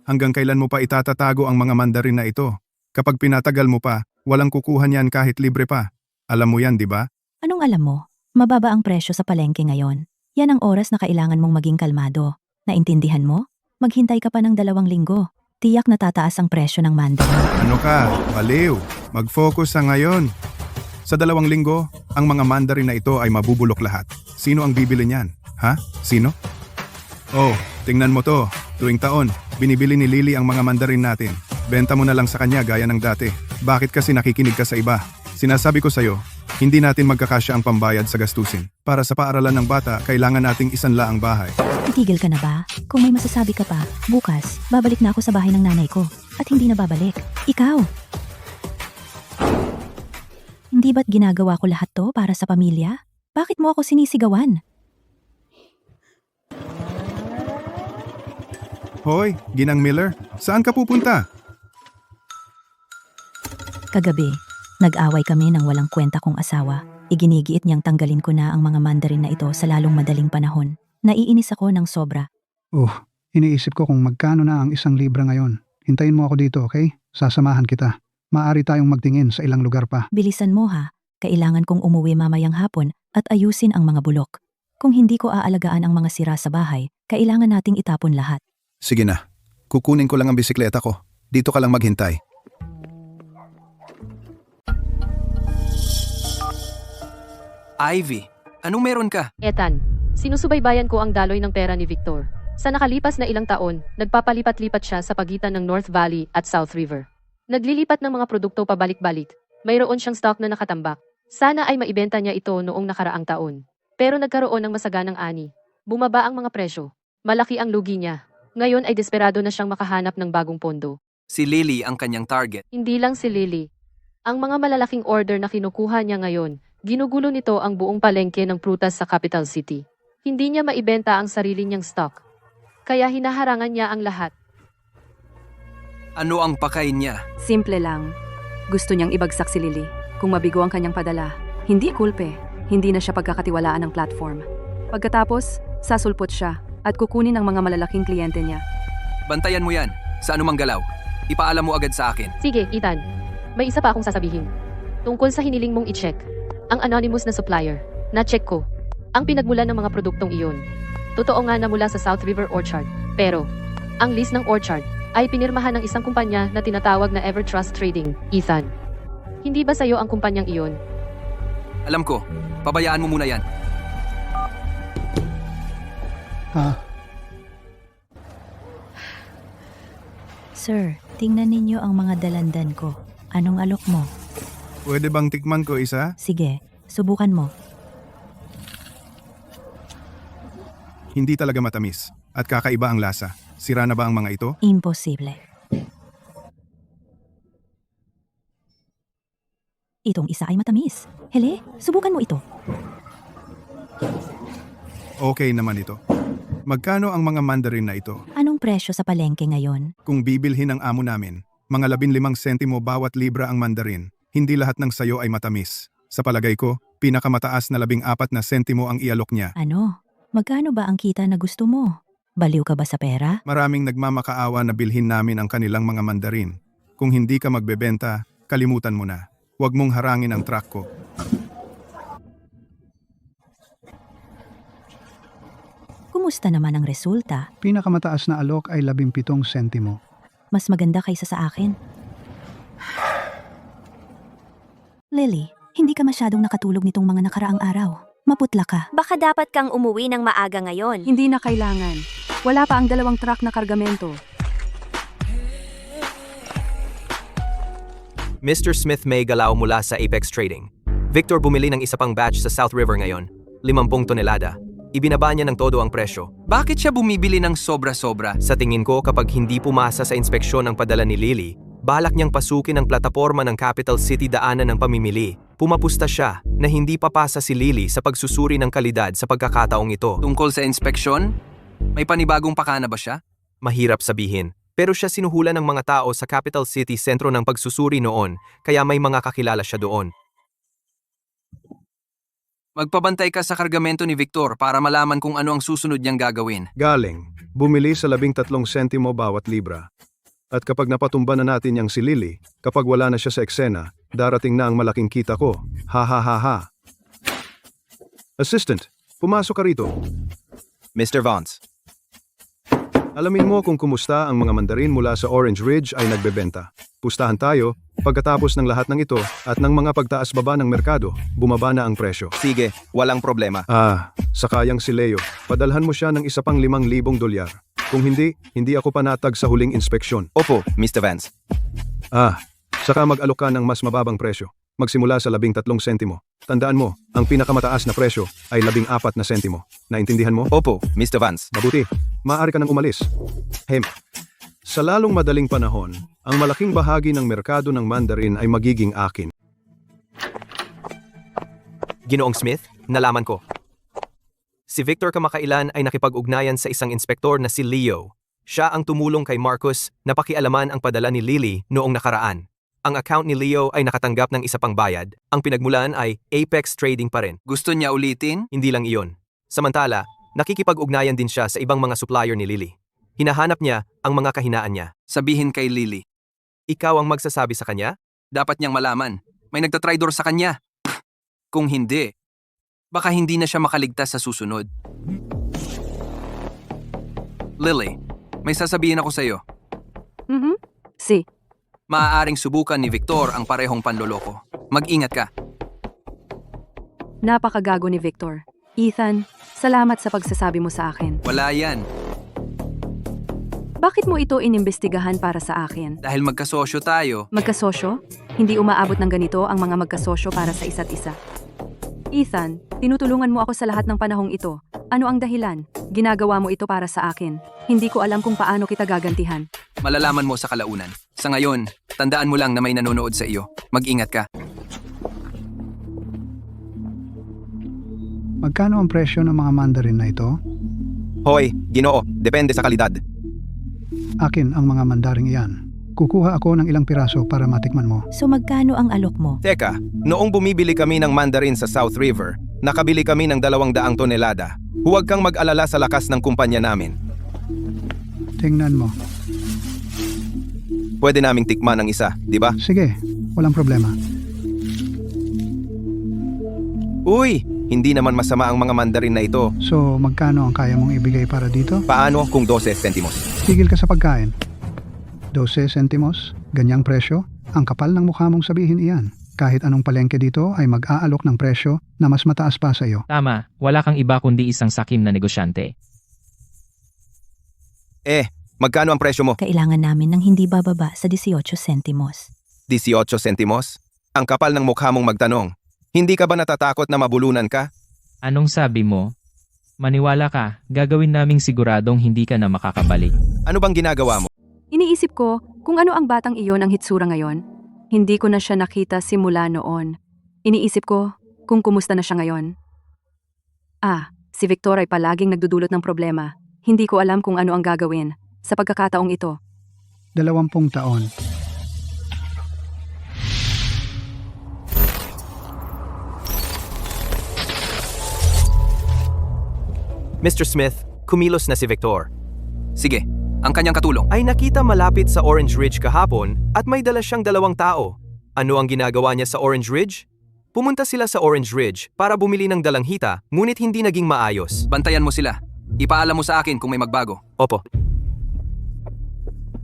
Hanggang kailan mo pa itatatago ang mga mandarin na ito? Kapag pinatagal mo pa, walang kukuha niyan kahit libre pa. Alam mo yan, di ba? Anong alam mo? Mababa ang presyo sa palengke ngayon. Yan ang oras na kailangan mong maging kalmado. Naintindihan mo? Maghintay ka pa ng 2 linggo. Tiyak na tataas ang presyo ng mandarin. Ano ka? Baliw. Mag-focus sa ngayon. Sa 2 linggo, ang mga mandarin na ito ay mabubulok lahat. Sino ang bibili niyan? Ha? Sino? Oh, tingnan mo to. Tuwing taon, binibili ni Lily ang mga mandarin natin. Benta mo na lang sa kanya gaya ng dati. Bakit kasi nakikinig ka sa iba? Sinasabi ko sa'yo, hindi natin magkakasya ang pambayad sa gastusin. Para sa paaralan ng bata, kailangan nating isanla ang bahay. Titigil ka na ba? Kung may masasabi ka pa, bukas, babalik na ako sa bahay ng nanay ko. At hindi na babalik. Ikaw! Hindi ba't ginagawa ko lahat to para sa pamilya? Bakit mo ako sinisigawan? Hoy, Ginang Miller, saan ka pupunta? Kagabi, nag-away kami ng walang kwenta kong asawa. Iginigiit niyang tanggalin ko na ang mga mandarin na ito sa lalong madaling panahon. Naiinis ako ng sobra. Iniisip ko kung magkano na ang 1 libra ngayon. Hintayin mo ako dito, okay? Sasamahan kita. Maaari tayong magtingin sa ilang lugar pa. Bilisan mo ha, kailangan kong umuwi mamayang hapon at ayusin ang mga bulok. Kung hindi ko aalagaan ang mga sira sa bahay, kailangan nating itapon lahat. Sige na, kukunin ko lang ang bisikleta ko. Dito ka lang maghintay. Ivy, anong meron ka? Ethan, sinusubaybayan ko ang daloy ng pera ni Victor. Sa nakalipas na ilang taon, nagpapalipat-lipat siya sa pagitan ng North Valley at South River. Naglilipat ng mga produkto pabalik-balik. Mayroon siyang stock na nakatambak. Sana ay maibenta niya ito noong nakaraang taon. Pero nagkaroon ng masaganang ani. Bumaba ang mga presyo. Malaki ang lugi niya. Ngayon ay desperado na siyang makahanap ng bagong pondo. Si Lily ang kanyang target. Hindi lang si Lily. Ang mga malalaking order na kinukuha niya ngayon, ginugulo nito ang buong palengke ng prutas sa capital city. Hindi niya maibenta ang sarili niyang stock. Kaya hinaharangan niya ang lahat. Ano ang pakay niya? Simple lang. Gusto niyang ibagsak si Lily. Kung mabigo ang kanyang padala, hindi kulpe. Hindi na siya pagkakatiwalaan ng platform. Pagkatapos, sasulpot siya at kukunin ang mga malalaking kliyente niya. Bantayan mo yan. Sa anumang galaw. Ipaalam mo agad sa akin. Sige, Ethan. May isa pa akong sasabihin. Tungkol sa hiniling mong i-check. Ang anonymous na supplier. Na-check ko. Ang pinagmulan ng mga produktong iyon. Totoo nga na mula sa South River Orchard. Pero, ang list ng orchard ay pinirmahan ng isang kumpanya na tinatawag na EverTrust Trading, Ethan. Hindi ba sa'yo ang kumpanyang iyon? Alam ko. Pabayaan mo muna yan. Ha? Sir, Tingnan ninyo ang mga dalandan ko. Anong alok mo? Pwede bang tikman ko isa? Sige, subukan mo. Hindi talaga matamis. At kakaiba ang lasa. Sira na ba ang mga ito? Imposible. Itong isa ay matamis. Hele, subukan mo ito. Okay naman ito. Magkano ang mga mandarin na ito? Anong presyo sa palengke ngayon? Kung bibilhin ng amo namin, mga 15 sentimo bawat libra ang mandarin. Hindi lahat ng sayo ay matamis. Sa palagay ko, pinakamataas na 14 na sentimo ang ialok niya. Ano? Magkano ba ang kita na gusto mo? Baliw ka ba sa pera? Maraming nagmamakaawa na bilhin namin ang kanilang mga mandarin. Kung hindi ka magbebenta, kalimutan mo na. Huwag mong harangin ang truck ko. Kumusta naman ang resulta? Pinakamataas na alok ay 17 sentimo. Mas maganda kaysa sa akin. Lily, hindi ka masyadong nakatulog nitong mga nakaraang araw. Maputla ka. Baka dapat kang umuwi ng maaga ngayon. Hindi na kailangan. Wala pa ang 2 truck na kargamento. Mr. Smith may galaw mula sa Apex Trading. Victor bumili ng isa pang batch sa South River ngayon, 50 tonelada. Ibinaba niya ng todo ang presyo. Bakit siya bumibili ng sobra-sobra? Sa tingin ko kapag hindi pumasa sa inspeksyon ang padala ni Lily, balak niyang pasukin ang plataporma ng Capital City daanan ng pamimili. Pumapusta siya na hindi papasa si Lily sa pagsusuri ng kalidad sa pagkakataong ito. Tungkol sa inspeksyon? May panibagong pakana ba siya? Mahirap sabihin. Pero siya sinuhulan ng mga tao sa Capital City sentro ng pagsusuri noon, kaya may mga kakilala siya doon. Magpabantay ka sa kargamento ni Victor para malaman kung ano ang susunod niyang gagawin. Galing, bumili sa 13 sentimo bawat libra. At kapag napatumba na natin yang si Lily, kapag wala na siya sa eksena, darating na ang malaking kita ko. Ha ha ha ha. Assistant, pumasok ka rito. Mr. Vance. Alamin mo kung kumusta ang mga mandarin mula sa Orange Ridge ay nagbebenta. Pustahan tayo, pagkatapos ng lahat ng ito at ng mga pagtaas-baba ng merkado, bumaba na ang presyo. Sige, walang problema. Sakayang si Leo, padalhan mo siya ng isa pang 5,000 dolyar. Kung hindi, hindi ako panatag sa huling inspeksyon. Opo, Mr. Vance. Saka mag-alok ka ng mas mababang presyo. Magsimula sa 13 sentimo. Tandaan mo, ang pinakamataas na presyo ay 14 na sentimo. Naintindihan mo? Opo, Mr. Vance. Mabuti. Maaari ka nang umalis. Sa lalong madaling panahon, ang malaking bahagi ng merkado ng mandarin ay magiging akin. Ginoong Smith, nalaman ko. Si Victor kamakailan ay nakipag-ugnayan sa isang inspektor na si Leo. Siya ang tumulong kay Marcus na pakialaman ang padala ni Lily noong nakaraan. Ang account ni Leo ay nakatanggap ng isa pang bayad. Ang pinagmulan ay Apex Trading pa rin. Gusto niya ulitin? Hindi lang iyon. Samantala, nakikipag-ugnayan din siya sa ibang mga supplier ni Lily. Hinahanap niya ang mga kahinaan niya. Sabihin kay Lily. Ikaw ang magsasabi sa kanya? Dapat niyang malaman. May nagtatraidor sa kanya. Kung hindi, baka hindi na siya makaligtas sa susunod. Lily, may sasabihin ako sa iyo. Si. Maaaring subukan ni Victor ang parehong panloloko. Mag-ingat ka. Napakagago ni Victor. Ethan, salamat sa pagsasabi mo sa akin. Wala yan. Bakit mo ito inimbestigahan para sa akin? Dahil magkasosyo tayo. Magkasosyo? Hindi umaabot ng ganito ang mga magkasosyo para sa isa't isa. Ethan, tinutulungan mo ako sa lahat ng panahong ito. Ano ang dahilan? Ginagawa mo ito para sa akin. Hindi ko alam kung paano kita gagantihan. Malalaman mo sa kalaunan. Sa ngayon, tandaan mo lang na may nanonood sa iyo. Mag-ingat ka. Magkano ang presyo ng mga mandarin na ito? Hoy, Ginoo, depende sa kalidad. Akin ang mga mandaring iyan. Kukuha ako ng ilang piraso para matikman mo. So magkano ang alok mo? Teka, noong bumibili kami ng mandarin sa South River, nakabili kami ng 200 tonelada. Huwag kang mag-alala sa lakas ng kumpanya namin. Tingnan mo. Pwede naming tikman ang isa, di ba? Sige, walang problema. Uy, hindi naman masama ang mga mandarin na ito. So, magkano ang kaya mong ibigay para dito? Paano kung 12 sentimos? Tigil ka sa pagkain. 12 sentimos? Ganyang presyo? Ang kapal ng mukha mong sabihin iyan. Kahit anong palengke dito ay mag-aalok ng presyo na mas mataas pa sa iyo. Tama, wala kang iba kundi isang sakim na negosyante. Magkano ang presyo mo? Kailangan namin ng hindi bababa sa 18 sentimos. 18 sentimos? Ang kapal ng mukha mong magtanong. Hindi ka ba natatakot na mabulunan ka? Anong sabi mo? Maniwala ka, gagawin naming siguradong hindi ka na makakabalik. Ano bang ginagawa mo? Iniisip ko kung ano ang batang iyon ang hitsura ngayon. Hindi ko na siya nakita simula noon. Iniisip ko kung kumusta na siya ngayon. Si Victor ay palaging nagdudulot ng problema. Hindi ko alam kung ano ang gagawin sa pagkakataong ito. 20 taon. Mr. Smith, kumilos na si Victor. Sige, ang kanyang katulong. Ay nakita malapit sa Orange Ridge kahapon at may dala siyang 2 tao. Ano ang ginagawa niya sa Orange Ridge? Pumunta sila sa Orange Ridge para bumili ng dalanghita, ngunit hindi naging maayos. Bantayan mo sila. Ipaalam mo sa akin kung may magbago. Opo.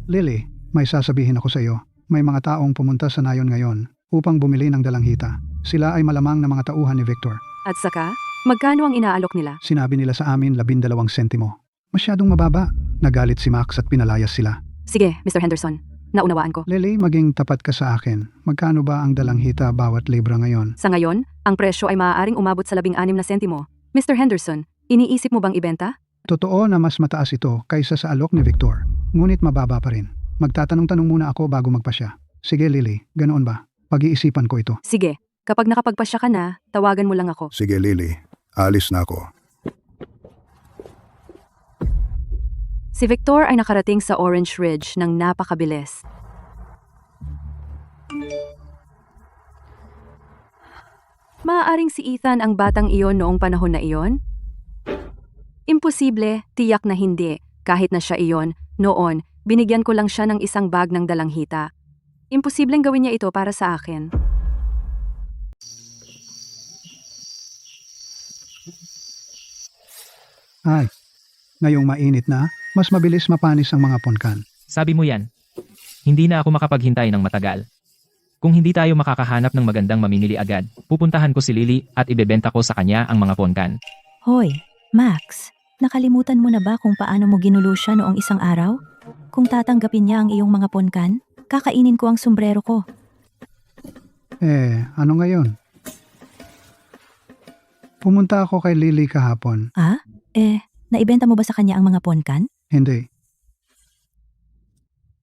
Lily, may sasabihin ako sa iyo. May mga taong pumunta sa nayon ngayon upang bumili ng dalanghita. Sila ay malamang na mga tauhan ni Victor. At saka, magkano ang inaalok nila? Sinabi nila sa amin 12 sentimo. Masyadong mababa. Nagalit si Max at pinalayas sila. Sige, Mr. Henderson. Naunawaan ko. Lily, maging tapat ka sa akin. Magkano ba ang dalanghita bawat libra ngayon? Sa ngayon, ang presyo ay maaaring umabot sa 16 na sentimo. Mr. Henderson, iniisip mo bang ibenta? Totoo na mas mataas ito kaysa sa alok ni Victor. Ngunit mababa pa rin. Magtatanong-tanong muna ako bago magpasya. Sige Lily, ganoon ba? Pag-iisipan ko ito. Sige, kapag nakapagpasya ka na, tawagan mo lang ako. Sige Lily, alis na ako. Si Victor ay nakarating sa Orange Ridge ng napakabilis. Maaaring si Ethan ang batang iyon noong panahon na iyon? Imposible, tiyak na hindi. Kahit na siya iyon, noon, binigyan ko lang siya ng isang bag ng dalanghita. Imposibleng gawin niya ito para sa akin. Ay, ngayong mainit na, mas mabilis mapanis ang mga punkan. Sabi mo yan. Hindi na ako makapaghintay ng matagal. Kung hindi tayo makakahanap ng magandang mamimili agad, pupuntahan ko si Lily at ibebenta ko sa kanya ang mga ponkan. Hoy, Max, nakalimutan mo na ba kung paano mo ginulo siya noong isang araw? Kung tatanggapin niya ang iyong mga ponkan, kakainin ko ang sombrero ko. Ano ngayon? Pumunta ako kay Lily kahapon. Naibenta mo ba sa kanya ang mga ponkan? Hindi.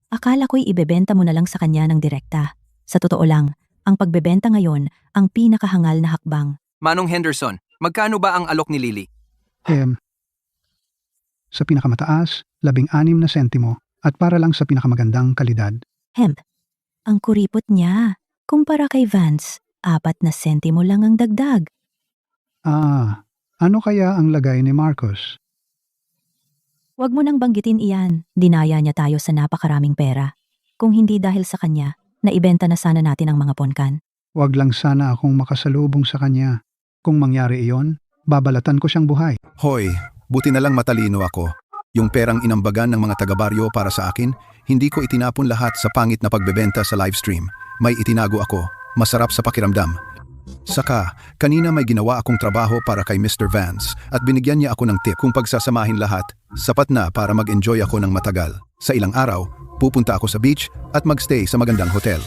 Akala ko'y ibebenta mo na lang sa kanya ng direkta. Sa totoo lang, ang pagbebenta ngayon ang pinakahangal na hakbang. Manong Henderson, magkano ba ang alok ni Lily? Sa pinakamataas, 16 na sentimo at para lang sa pinakamagandang kalidad. Hemp, ang kuripot niya. Kumpara kay Vance, 4 na sentimo lang ang dagdag. Ano kaya ang lagay ni Marcos? Huwag mo nang banggitin iyan, dinaya niya tayo sa napakaraming pera. Kung hindi dahil sa kanya, naibenta na sana natin ang mga ponkan. Huwag lang sana akong makasalubong sa kanya. Kung mangyari iyon, babalatan ko siyang buhay. Hoy, buti na lang matalino ako. Yung perang inambagan ng mga taga-baryo para sa akin, hindi ko itinapon lahat sa pangit na pagbebenta sa livestream. May itinago ako, masarap sa pakiramdam. Saka, kanina may ginawa akong trabaho para kay Mr. Vance at binigyan niya ako ng tip. Kung pagsasamahin lahat, sapat na para mag-enjoy ako ng matagal. Sa ilang araw, pupunta ako sa beach at magstay sa magandang hotel.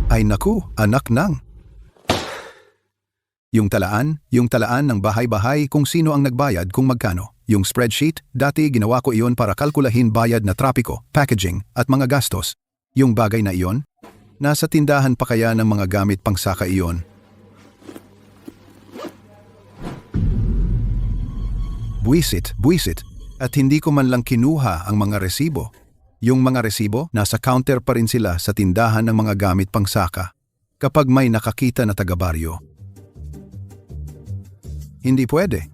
Ay naku, anak nang. Yung talaan ng bahay-bahay kung sino ang nagbayad kung magkano. Yung spreadsheet, dati ginawa ko iyon para kalkulahin bayad na trapiko, packaging, at mga gastos. Yung bagay na iyon, nasa tindahan pa kaya ng mga gamit pangsaka iyon. Buisit, at hindi ko man lang kinuha ang mga resibo. Yung mga resibo, nasa counter pa rin sila sa tindahan ng mga gamit pangsaka. Kapag may nakakita na taga-baryo. Hindi pwede.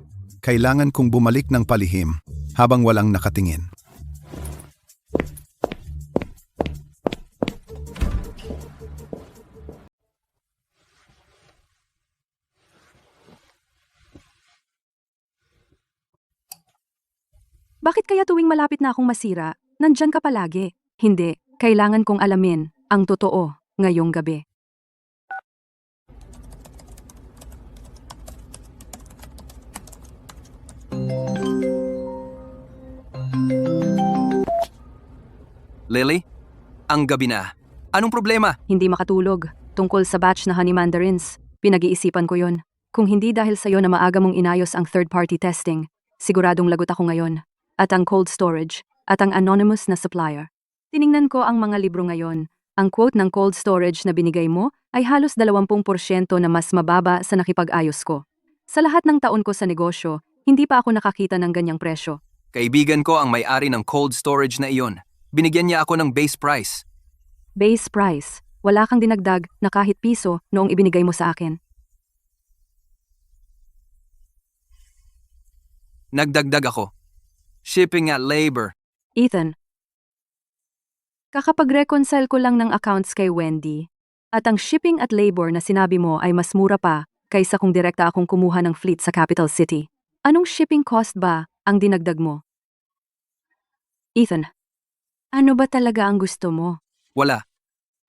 Kailangan kong bumalik ng palihim habang walang nakatingin. Bakit kaya tuwing malapit na akong masira, nandyan ka palagi? Hindi, kailangan kong alamin ang totoo ngayong gabi. Lily? Ang gabi na. Anong problema? Hindi makatulog. Tungkol sa batch na honey mandarins. Pinag-iisipan ko yon. Kung hindi dahil sa'yo na maaga mong inayos ang third-party testing, siguradong lagot ako ngayon. At ang cold storage, at ang anonymous na supplier. Tiningnan ko ang mga libro ngayon. Ang quote ng cold storage na binigay mo ay halos 20% na mas mababa sa nakipag-ayos ko. Sa lahat ng taon ko sa negosyo, hindi pa ako nakakita ng ganyang presyo. Kaibigan ko ang may-ari ng cold storage na iyon. Binigyan niya ako ng base price. Base price. Wala kang dinagdag na kahit piso noong ibinigay mo sa akin. Nagdagdag ako. Shipping at labor. Ethan, kakapag-reconcile ko lang ng accounts kay Wendy, at ang shipping at labor na sinabi mo ay mas mura pa kaysa kung direkta akong kumuha ng fleet sa capital city. Anong shipping cost ba ang dinagdag mo? Ethan, ano ba talaga ang gusto mo? Wala.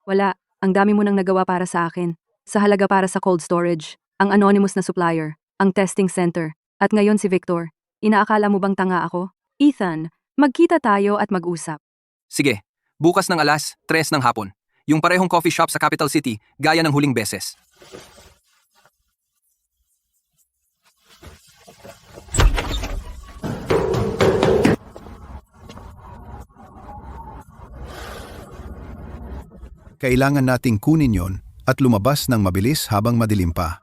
Wala, ang dami mo nang nagawa para sa akin. Sa halaga para sa cold storage, ang anonymous na supplier, ang testing center, at ngayon si Victor. Inaakala mo bang tanga ako? Ethan, magkita tayo at mag-usap. Sige, bukas ng alas 3 ng hapon. Yung parehong coffee shop sa capital city, gaya ng huling beses. Kailangan nating kunin yon at lumabas ng mabilis habang madilim pa.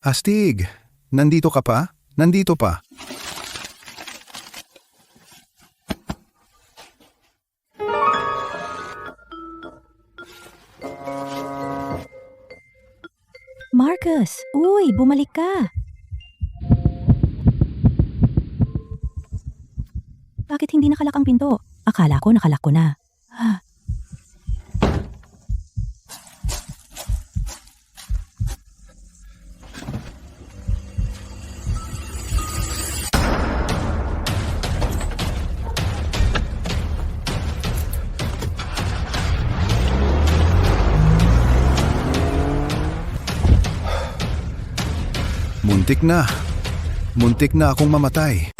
Astig, nandito ka pa? Nandito pa. Marcus, uy, bumalik ka. Bakit hindi nakalak ang pinto? Akala ko nakalak ko na. Muntik na. Muntik na akong mamatay.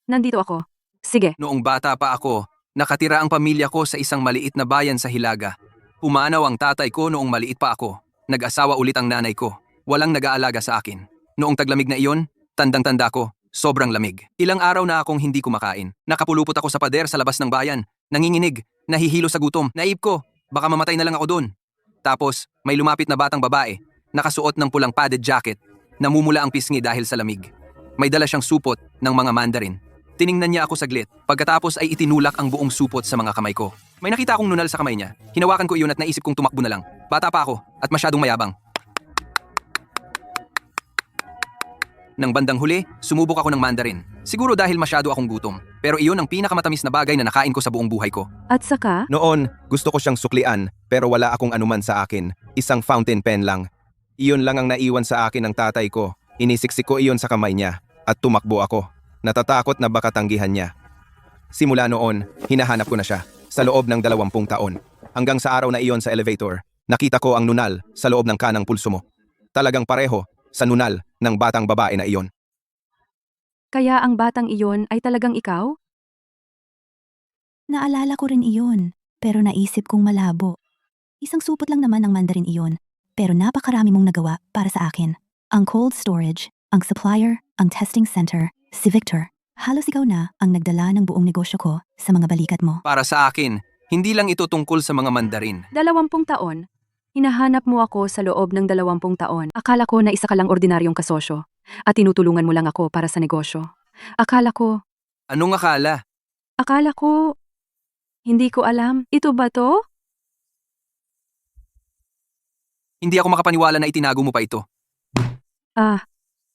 Nandito ako. Sige. Noong bata pa ako, nakatira ang pamilya ko sa isang maliit na bayan sa Hilaga. Pumanaw ang tatay ko noong maliit pa ako. Nag-asawa ulit ang nanay ko. Walang nag-aalaga sa akin. Noong taglamig na iyon, tandang-tanda ko, sobrang lamig. Ilang araw na akong hindi kumakain. Nakapulupot ako sa pader sa labas ng bayan. Nanginginig, nahihilo sa gutom. Naib ko, baka mamatay na lang ako doon. Tapos, may lumapit na batang babae, nakasuot ng pulang padded jacket, namumula ang pisngi dahil sa lamig. May dala siyang supot ng mga mandarin. Tiningnan niya ako saglit, pagkatapos ay itinulak ang buong supot sa mga kamay ko. May nakita akong nunal sa kamay niya. Hinawakan ko iyon at naisip kong tumakbo na lang. Bata pa ako at masyadong mayabang. Nang bandang huli, sumubok ako ng mandarin. Siguro dahil masyado akong gutom. Pero iyon ang pinakamatamis na bagay na nakain ko sa buong buhay ko. At saka, Noon, gusto ko siyang suklian, pero wala akong anuman sa akin. Isang fountain pen lang. Iyon lang ang naiwan sa akin ng tatay ko. Inisiksik ko iyon sa kamay niya, at tumakbo ako. Natatakot na baka tanggihan niya. Simula noon, hinahanap ko na siya, sa loob ng 20 taon. Hanggang sa araw na iyon sa elevator, nakita ko ang nunal sa loob ng kanang pulso mo. Talagang pareho sa nunal ng batang babae na iyon. kaya ang batang iyon ay talagang ikaw? Naalala ko rin iyon, pero naisip kong malabo. Isang supot lang naman ang mandarin iyon, pero napakarami mong nagawa para sa akin. Ang cold storage, ang supplier, ang testing center, si Victor. Halos ikaw na ang nagdala ng buong negosyo ko sa mga balikat mo. Para sa akin, hindi lang ito tungkol sa mga mandarin. 20 taon. Hinahanap mo ako sa loob ng 20 taon. Akala ko na isa ka lang ordinaryong kasosyo at tinutulungan mo lang ako para sa negosyo. Akala ko, Anong akala? hindi ko alam. Ito ba to? Hindi ako makapaniwala na itinago mo pa ito.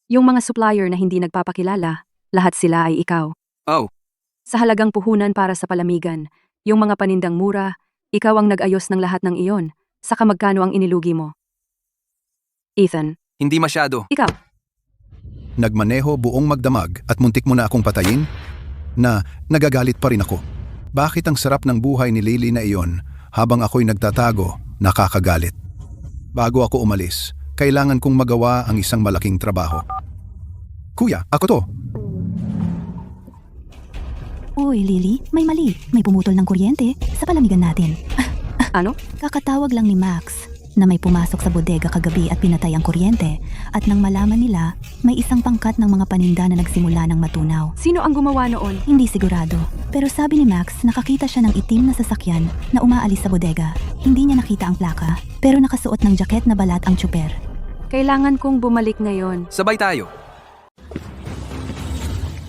Yung mga supplier na hindi nagpapakilala, lahat sila ay ikaw. Oh, Sa halagang puhunan para sa palamigan, yung mga panindang mura, ikaw ang nag-ayos ng lahat ng iyon. Saka magkano ang inilugi mo? Ethan, hindi masyado. ikaw. Nagmaneho buong magdamag at muntik mo na akong patayin? Na nagagalit pa rin ako. Bakit ang sarap ng buhay ni Lily na iyon habang ako'y nagtatago, nakakagalit? Bago ako umalis, kailangan kong magawa ang isang malaking trabaho. Kuya, ako to. Uy, Lily, may mali. May pumutol ng kuryente sa palamigan natin. Ano? Kakatawag lang ni Max na may pumasok sa bodega kagabi at pinatay ang kuryente at nang malaman nila, may isang pangkat ng mga paninda na nagsimula ng matunaw. Sino ang gumawa noon? Hindi sigurado, pero sabi ni Max nakakita siya ng itim na sasakyan na umaalis sa bodega. Hindi niya nakita ang plaka, pero nakasuot ng jacket na balat ang tsuper. Kailangan kong bumalik ngayon. Sabay tayo.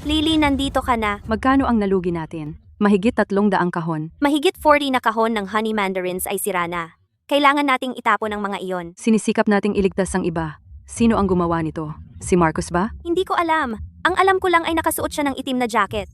Lily, nandito ka na. Magkano ang nalugi natin? Mahigit 300 kahon. Mahigit 40 na kahon ng honey mandarins ay sira na. Kailangan nating itapon ang mga iyon. Sinisikap nating iligtas ang iba. Sino ang gumawa nito? Si Marcos ba? Hindi ko alam. Ang alam ko lang ay nakasuot siya ng itim na jacket.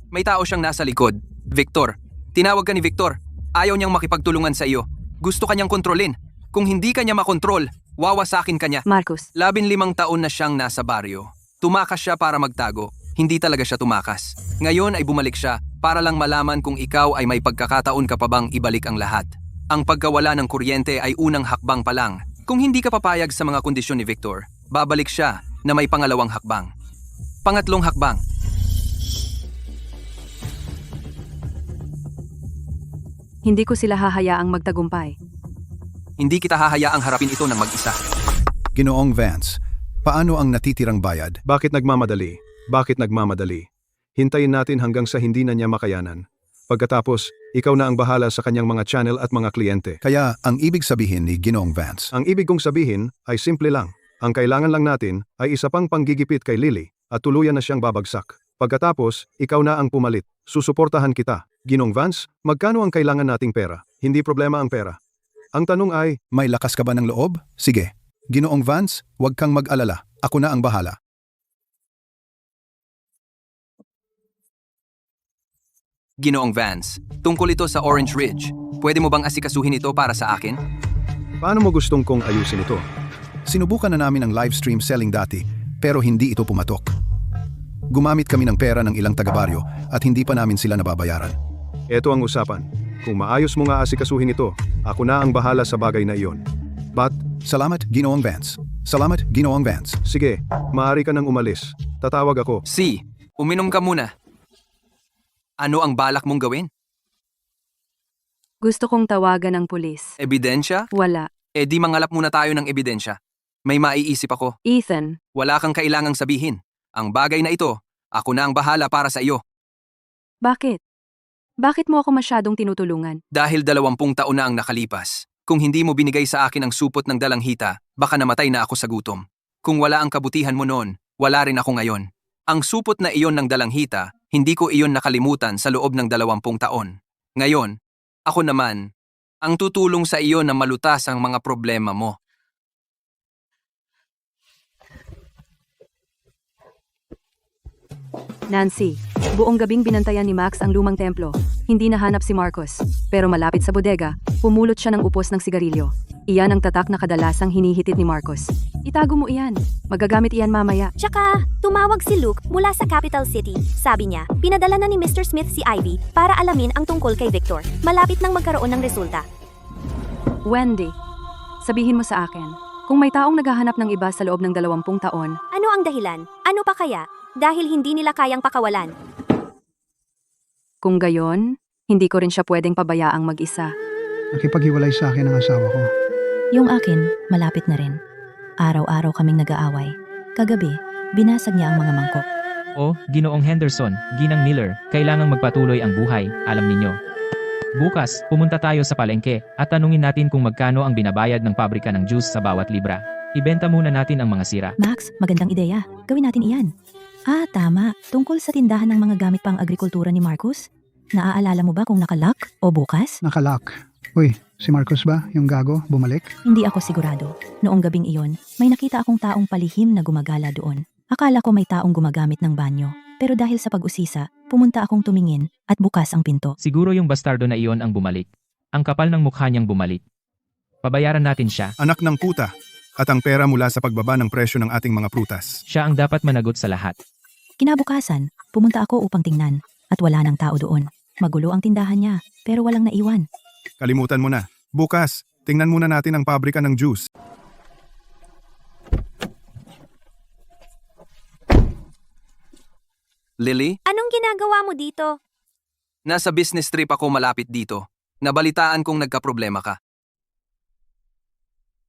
May tao siyang nasa likod. Victor. Tinawag ka ni Victor. Ayaw niyang makipagtulungan sa iyo. Gusto kanyang kontrolin. Kung hindi kanya makontrol, wawasakin kanya. Marcos, 15 taon na siyang nasa baryo. Tumakas siya para magtago. Hindi talaga siya tumakas. Ngayon ay bumalik siya para lang malaman kung ikaw ay may pagkakataon ka pa bang ibalik ang lahat. Ang pagkawala ng kuryente ay unang hakbang pa lang. Kung hindi ka papayag sa mga kondisyon ni Victor, babalik siya na may pangalawang hakbang. Pangatlong hakbang. hindi ko sila hahayaang magtagumpay. Hindi kita hahayaang harapin ito ng mag-isa. Ginoong Vance, paano ang natitirang bayad? Bakit nagmamadali? Bakit nagmamadali? Hintayin natin hanggang sa hindi na niya makayanan. Pagkatapos, ikaw na ang bahala sa kanyang mga channel at mga kliyente. Kaya ang ibig sabihin ni Ginoong Vance, Ang ibig kong sabihin ay simple lang. Ang kailangan lang natin ay isa pang panggigipit kay Lily at tuluyan na siyang babagsak. Pagkatapos, ikaw na ang pumalit. Susuportahan kita. Ginong Vance, magkano ang kailangan nating pera? Hindi problema ang pera. Ang tanong ay, may lakas ka ba ng loob? Sige. Ginoong Vance, huwag kang mag-alala. Ako na ang bahala. Ginoong Vance, tungkol ito sa Orange Ridge. Pwede mo bang asikasuhin ito para sa akin? paano mo gustong kong ayusin ito? Sinubukan na namin ang live stream selling dati, pero hindi ito pumatok. Gumamit kami ng pera ng ilang taga-baryo at hindi pa namin sila nababayaran. Ito ang usapan. Kung maayos mo nga asikasuhin ito, ako na ang bahala sa bagay na iyon. But, Salamat, Ginoong Vance. Salamat, Ginoong Vance. sige, maaari ka nang umalis. Tatawag ako. Si, uminom ka muna. Ano ang balak mong gawin? Gusto kong tawagan ng pulis. Ebidensya? Wala. E di mangalap muna tayo ng ebidensya. May maiisip ako. Ethan, Wala kang kailangang sabihin. Ang bagay na ito, ako na ang bahala para sa iyo. bakit? Bakit mo ako masyadong tinutulungan? Dahil 20 taon na ang nakalipas. Kung hindi mo binigay sa akin ang supot ng dalanghita, baka namatay na ako sa gutom. Kung wala ang kabutihan mo noon, wala rin ako ngayon. Ang supot na iyon ng dalanghita, hindi ko iyon nakalimutan sa loob ng 20 taon. Ngayon, ako naman, ang tutulong sa iyo na malutas ang mga problema mo. Nancy, buong gabing binantayan ni Max ang lumang templo. Hindi nahanap si Marcos. Pero malapit sa bodega, pumulot siya ng upos ng sigarilyo. Iyan ang tatak na kadalasang hinihitit ni Marcos. Itago mo iyan. Magagamit iyan mamaya. Tsaka, tumawag si Luke mula sa capital city. Sabi niya, pinadala na ni Mr. Smith si Ivy para alamin ang tungkol kay Victor. Malapit nang magkaroon ng resulta. Wendy, sabihin mo sa akin, kung may taong naghahanap ng iba sa loob ng 20 taon, Ano ang dahilan? Ano pa kaya? Dahil hindi nila kayang pakawalan. kung gayon, hindi ko rin siya pwedeng pabayaang mag-isa. Nakipaghiwalay sa akin ang asawa ko. Yung akin, malapit na rin. Araw-araw kaming nag-aaway. Kagabi, binasag niya ang mga mangkok. O, Ginoong Henderson, Ginang Miller, kailangang magpatuloy ang buhay, alam ninyo. Bukas, pumunta tayo sa palengke at tanungin natin kung magkano ang binabayad ng pabrika ng juice sa bawat libra. Ibenta muna natin ang mga sira. Max, magandang ideya. Gawin natin iyan. Tama. Tungkol sa tindahan ng mga gamit pang agrikultura ni Marcus? Naaalala mo ba kung nakalock o bukas? Nakalock. Uy, si Marcus ba? Yung gago? Bumalik? Hindi ako sigurado. Noong gabing iyon, may nakita akong taong palihim na gumagala doon. Akala ko may taong gumagamit ng banyo. Pero dahil sa pag-usisa, pumunta akong tumingin at bukas ang pinto. Siguro yung bastardo na iyon ang bumalik. Ang kapal ng mukha niyang bumalik. Pabayaran natin siya. Anak ng puta. At ang pera mula sa pagbaba ng presyo ng ating mga prutas. Siya ang dapat managot sa lahat. Kinabukasan, pumunta ako upang tingnan at wala nang tao doon. Magulo ang tindahan niya, pero walang naiwan. Kalimutan mo na. Bukas, tingnan muna natin ang pabrika ng juice. Lily, Anong ginagawa mo dito? nasa business trip ako malapit dito. Nabalitaan kong nagkaproblema ka.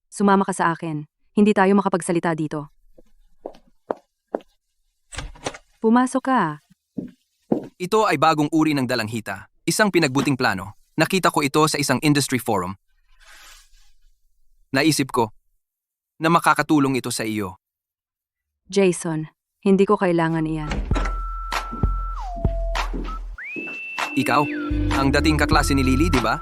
Sumama ka sa akin. Hindi tayo makapagsalita dito. Pumasok ka. Ito ay bagong uri ng dalanghita. Isang pinagbuting plano. Nakita ko ito sa isang industry forum. Naisip ko na makakatulong ito sa iyo. Jason, hindi ko kailangan iyan. Ikaw, ang dating kaklase ni Lily, di ba?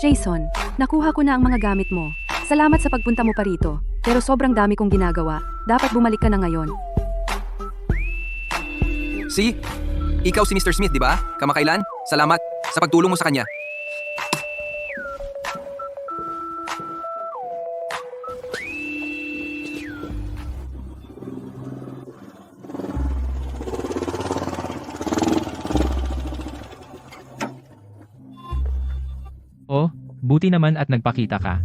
Jason, nakuha ko na ang mga gamit mo. Salamat sa pagpunta mo pa rito. Pero sobrang dami kong ginagawa. Dapat bumalik ka na ngayon. Si, ikaw si Mr. Smith, di ba? Kamakailan? Salamat sa pagtulong mo sa kanya. Oh, buti naman at nagpakita ka.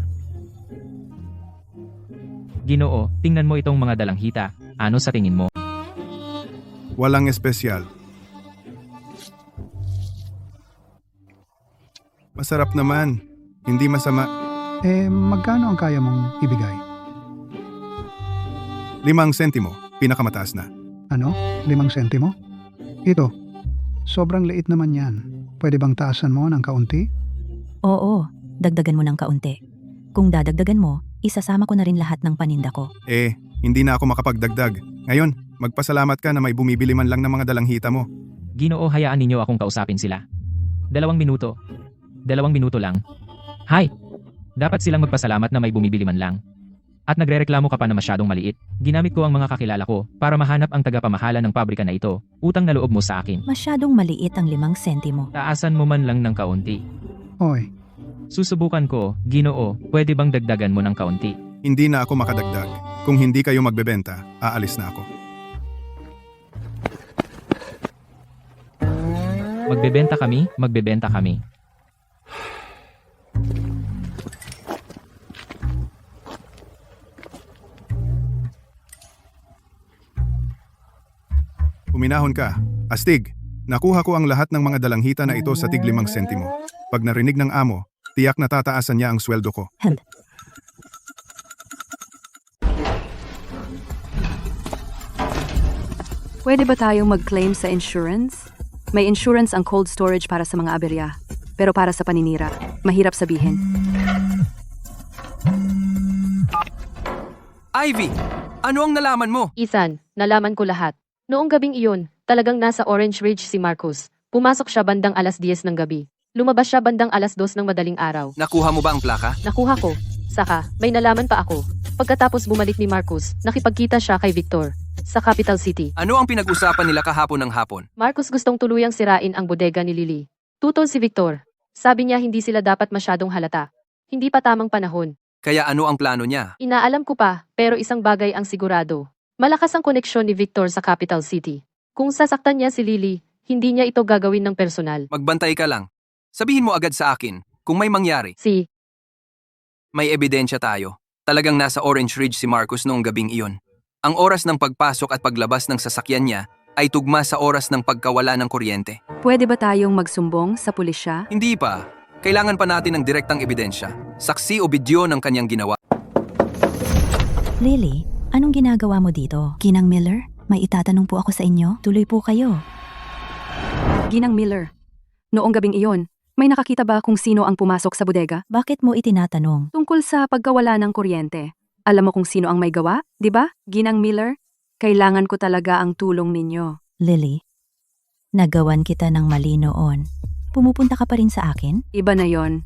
Ginoo, tingnan mo itong mga dalanghita. Ano sa tingin mo? Walang espesyal. Masarap naman. Hindi masama. Magkano ang kaya mong ibigay? 5 sentimo, pinakamataas na. Ano? 5 sentimo? Ito. Sobrang liit naman yan. Pwede bang taasan mo ng kaunti? Oo, dagdagan mo ng kaunti. Kung dadagdagan mo, isasama ko na rin lahat ng paninda ko. Hindi na ako makapagdagdag. Ngayon, magpasalamat ka na may bumibili man lang ng mga dalanghita mo. Ginoo, hayaan ninyo akong kausapin sila. 2 minuto. 2 minuto lang. Hi! Dapat silang magpasalamat na may bumibili man lang. At nagrereklamo ka pa na masyadong maliit. Ginamit ko ang mga kakilala ko para mahanap ang tagapamahala ng pabrika na ito. Utang na loob mo sa akin. Masyadong maliit ang 5 sentimo. Taasan mo man lang ng kaunti. Oy, Susubukan ko, Ginoo, pwede bang dagdagan mo ng kaunti? Hindi na ako makadagdag. Kung hindi kayo magbebenta, aalis na ako. Magbebenta kami. Uminahon ka. Astig, nakuha ko ang lahat ng mga dalanghita na ito sa tig 5 sentimo. Pag narinig ng amo, tiyak na tataasan niya ang sweldo ko. Pwede ba tayong mag-claim sa insurance? May insurance ang cold storage para sa mga aberya. Pero para sa paninira, mahirap sabihin. Ivy, ano ang nalaman mo? Ethan, nalaman ko lahat. Noong gabing iyon, talagang nasa Orange Ridge si Marcus. Pumasok siya bandang 10:00 ng gabi. Lumabas siya bandang 2:00 ng madaling araw. Nakuha mo ba ang plaka? Nakuha ko. Saka, may nalaman pa ako. Pagkatapos bumalik ni Marcus, nakipagkita siya kay Victor sa Capital City. Ano ang pinag-usapan nila kahapon ng hapon? Marcus gustong tuluyang sirain ang bodega ni Lily. Tutol si Victor. Sabi niya hindi sila dapat masyadong halata. Hindi pa tamang panahon. Kaya ano ang plano niya? Inaalam ko pa, pero isang bagay ang sigurado. Malakas ang koneksyon ni Victor sa Capital City. Kung sasaktan niya si Lily, hindi niya ito gagawin ng personal. Magbantay ka lang. Sabihin mo agad sa akin kung may mangyari. May ebidensya tayo. Talagang nasa Orange Ridge si Marcus noong gabing iyon. Ang oras ng pagpasok at paglabas ng sasakyan niya ay tugma sa oras ng pagkawala ng kuryente. Pwede ba tayong magsumbong sa pulisya? Hindi pa. Kailangan pa natin ng direktang ebidensya. Saksi o video ng kanyang ginawa. Lily, anong ginagawa mo dito? Ginang Miller, may itatanong po ako sa inyo. Tuloy po kayo. Ginang Miller, noong gabing iyon, May nakakita ba kung sino ang pumasok sa bodega? Bakit mo itinatanong? Tungkol sa pagkawala ng kuryente. Alam mo kung sino ang may gawa, di ba? Ginang Miller? Kailangan ko talaga ang tulong ninyo. Lily, nagawan kita ng mali noon. Pumupunta ka pa rin sa akin? Iba na yon.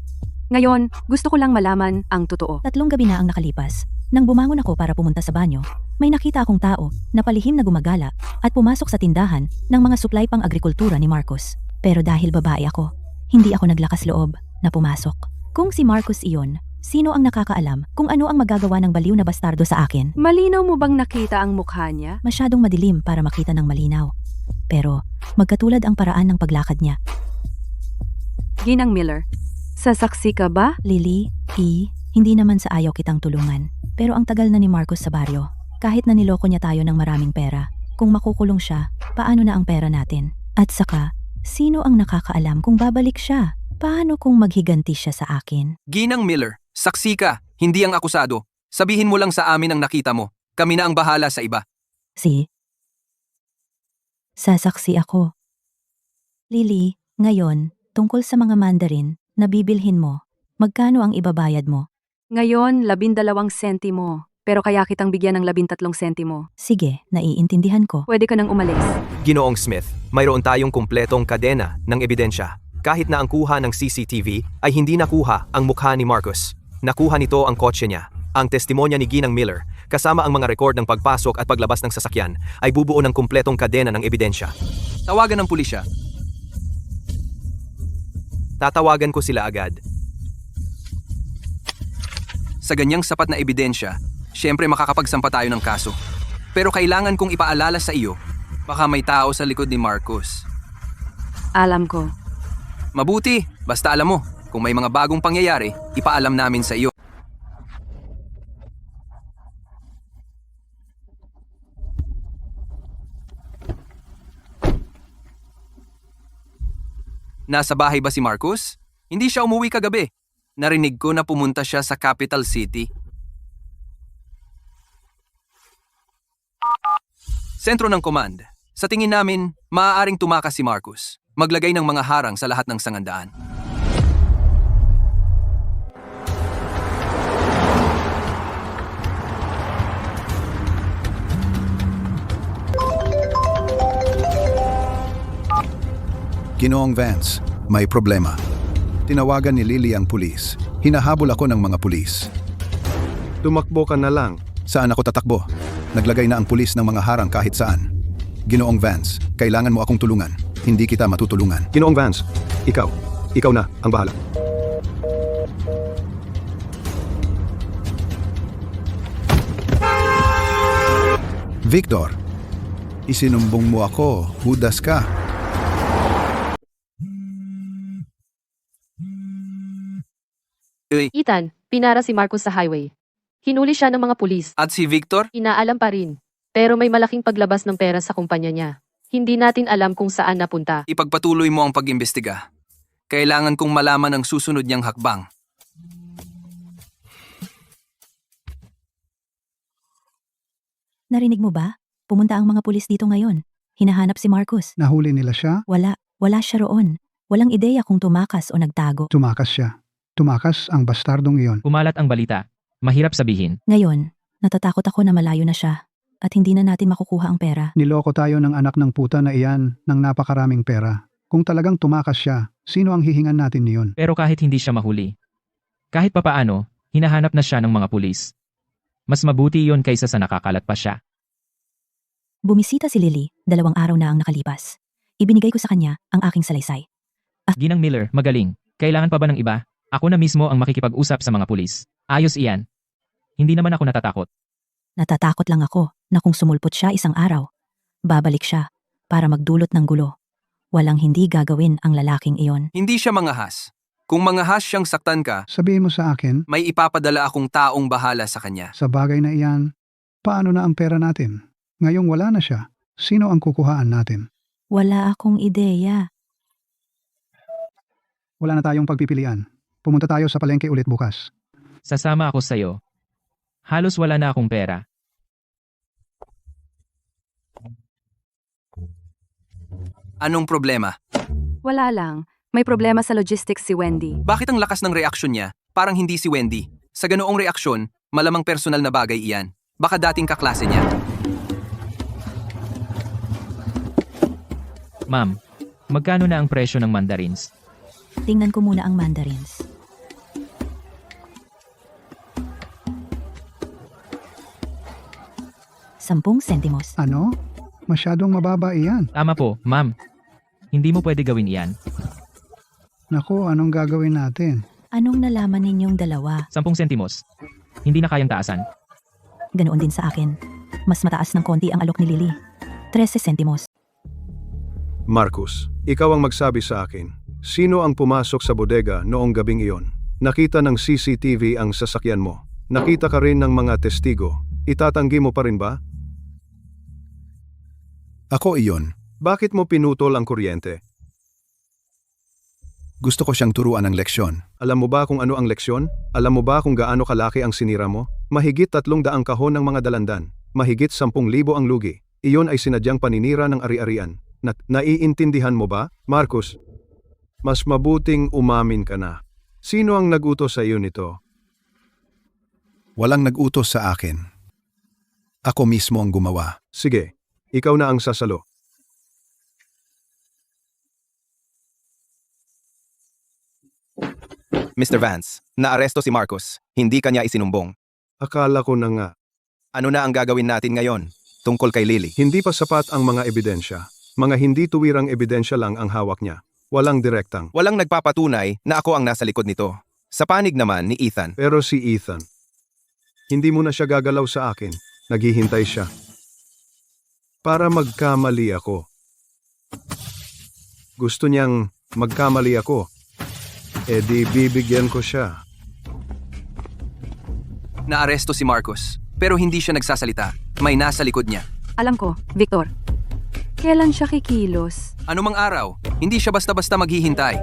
Ngayon, gusto ko lang malaman ang totoo. 3 gabi na ang nakalipas. Nang bumangon ako para pumunta sa banyo, may nakita akong tao na palihim na gumagala at pumasok sa tindahan ng mga supply pang agrikultura ni Marcos. Pero dahil babae ako, hindi ako naglakas loob na pumasok. Kung si Marcos iyon, sino ang nakakaalam kung ano ang magagawa ng baliw na bastardo sa akin? Malinaw mo bang nakita ang mukha niya? Masyadong madilim para makita ng malinaw. Pero magkatulad ang paraan ng paglakad niya. Ginang Miller, sasaksi ka ba? Lily, hindi naman sa ayaw kitang tulungan. Pero ang tagal na ni Marcos sa baryo. Kahit na niloko niya tayo ng maraming pera, kung makukulong siya, paano na ang pera natin? At saka, sino ang nakakaalam kung babalik siya? Paano kung maghiganti siya sa akin? Ginang Miller, saksi ka, hindi ang akusado. Sabihin mo lang sa amin ang nakita mo. Kami na ang bahala sa iba. Sasaksi ako. Lily, ngayon, tungkol sa mga mandarin na bibilhin mo, magkano ang ibabayad mo? Ngayon, 12 sentimo. Pero kaya kitang bigyan ng 13 sentimo. Sige, naiintindihan ko. Pwede ka nang umalis. Ginoong Smith, mayroon tayong kumpletong kadena ng ebidensya. Kahit na ang kuha ng CCTV ay hindi nakuha ang mukha ni Marcos. Nakuha nito ang kotse niya. Ang testimonya ni Ginang Miller, kasama ang mga rekord ng pagpasok at paglabas ng sasakyan, ay bubuo ng kumpletong kadena ng ebidensya. Tawagan ng pulisya. Tatawagan ko sila agad. Sa ganyang sapat na ebidensya, syempre makakapagsampa tayo ng kaso. Pero kailangan kong ipaalala sa iyo, baka may tao sa likod ni Marcos. Alam ko. Mabuti, basta alam mo, kung may mga bagong pangyayari, ipaalam namin sa iyo. Nasa bahay ba si Marcos? Hindi siya umuwi kagabi. Narinig ko na pumunta siya sa capital city. Sentro ng command. Sa tingin namin, maaaring tumakas si Marcos. Maglagay ng mga harang sa lahat ng sangandaan. Ginoong Vance, may problema. Tinawagan ni Lily ang pulis. Hinahabol ako ng mga pulis. Tumakbo ka na lang. Saan ako tatakbo? Naglagay na ang pulis ng mga harang kahit saan. Ginoong Vance, kailangan mo akong tulungan. Hindi kita matutulungan. Ginoong Vance, ikaw na ang bahala. Victor, isinumbong mo ako. Hudas ka. Ethan, pinara si Marcos sa highway. Hinuli siya ng mga pulis. At si Victor? Inaalam pa rin. Pero may malaking paglabas ng pera sa kumpanya niya. Hindi natin alam kung saan napunta. Ipagpatuloy mo ang pag-imbestiga. Kailangan kong malaman ang susunod niyang hakbang. Narinig mo ba? Pumunta ang mga pulis dito ngayon. Hinahanap si Marcos. Nahuli nila siya, Wala siya roon. Walang ideya kung tumakas o nagtago. tumakas siya. Tumakas ang bastardong iyon. Kumalat ang balita. Mahirap sabihin. Ngayon, natatakot ako na malayo na siya at hindi na natin makukuha ang pera. Niloko tayo ng anak ng puta na iyan ng napakaraming pera. Kung talagang tumakas siya, sino ang hihingan natin niyon? Pero kahit hindi siya mahuli, kahit papaano, hinahanap na siya ng mga pulis. Mas mabuti iyon kaysa sa nakakalat pa siya. Bumisita si Lily, 2 araw na ang nakalipas. Ibinigay ko sa kanya ang aking salaysay. Ginang Miller, magaling. Kailangan pa ba ng iba? Ako na mismo ang makikipag-usap sa mga pulis. Ayos iyan. Hindi naman ako natatakot. Natatakot lang ako na kung sumulpot siya isang araw, babalik siya para magdulot ng gulo. Walang hindi gagawin ang lalaking iyon. Hindi siya mangahas. Kung mangahas siyang saktan ka, Sabihin mo sa akin, may ipapadala akong taong bahala sa kanya. sa bagay na iyan, paano na ang pera natin? Ngayong wala na siya, sino ang kukuhaan natin? Wala akong ideya. Wala na tayong pagpipilian. Pumunta tayo sa palengke ulit bukas. Sasama ako sa'yo. Halos wala na akong pera. Anong problema? Wala lang. May problema sa logistics si Wendy. Bakit ang lakas ng reaksyon niya? Parang hindi si Wendy. Sa ganoong reaksyon, malamang personal na bagay iyan. Baka dating kaklase niya. Ma'am, magkano na ang presyo ng mandarins? Tingnan ko muna ang mandarins. Sampung sentimos. Ano? Masyadong mababa iyan. Tama po, ma'am. Hindi mo pwede gawin iyan. Naku, anong gagawin natin? Anong nalaman ninyong dalawa? 10 sentimos. Hindi na kayang taasan. Ganoon din sa akin. Mas mataas ng konti ang alok ni Lily. 13 sentimos. Marcus, ikaw ang magsabi sa akin. Sino ang pumasok sa bodega noong gabing iyon? Nakita ng CCTV ang sasakyan mo. Nakita ka rin ng mga testigo. Itatanggi mo pa rin ba? Ako iyon. Bakit mo pinutol ang kuryente? Gusto ko siyang turuan ng leksyon. Alam mo ba kung ano ang leksyon? Alam mo ba kung gaano kalaki ang sinira mo? Mahigit 300 kahon ng mga dalandan. Mahigit 10,000 ang lugi. Iyon ay sinadyang paninira ng ari-arian. Naiintindihan mo ba, Marcus? Mas mabuting umamin ka na. Sino ang nag-utos sa iyo nito? Walang nag-utos sa akin. Ako mismo ang gumawa. Sige, ikaw na ang sasalo. Mr. Vance, naaresto si Marcus. Hindi kanya isinumbong. Akala ko na nga. Ano na ang gagawin natin ngayon tungkol kay Lily? Hindi pa sapat ang mga ebidensya. Mga hindi tuwirang ebidensya lang ang hawak niya. Walang direktang. Walang nagpapatunay na ako ang nasa likod nito. Sa panig naman ni Ethan. Pero si Ethan, hindi mo na siya gagalaw sa akin. Naghihintay siya. Para magkamali ako. Gusto niyang magkamali ako. E di bibigyan ko siya. Naaresto si Marcus, pero hindi siya nagsasalita. May nasa likod niya. Alam ko, Victor. Kailan siya kikilos? Anumang araw, hindi siya basta-basta maghihintay.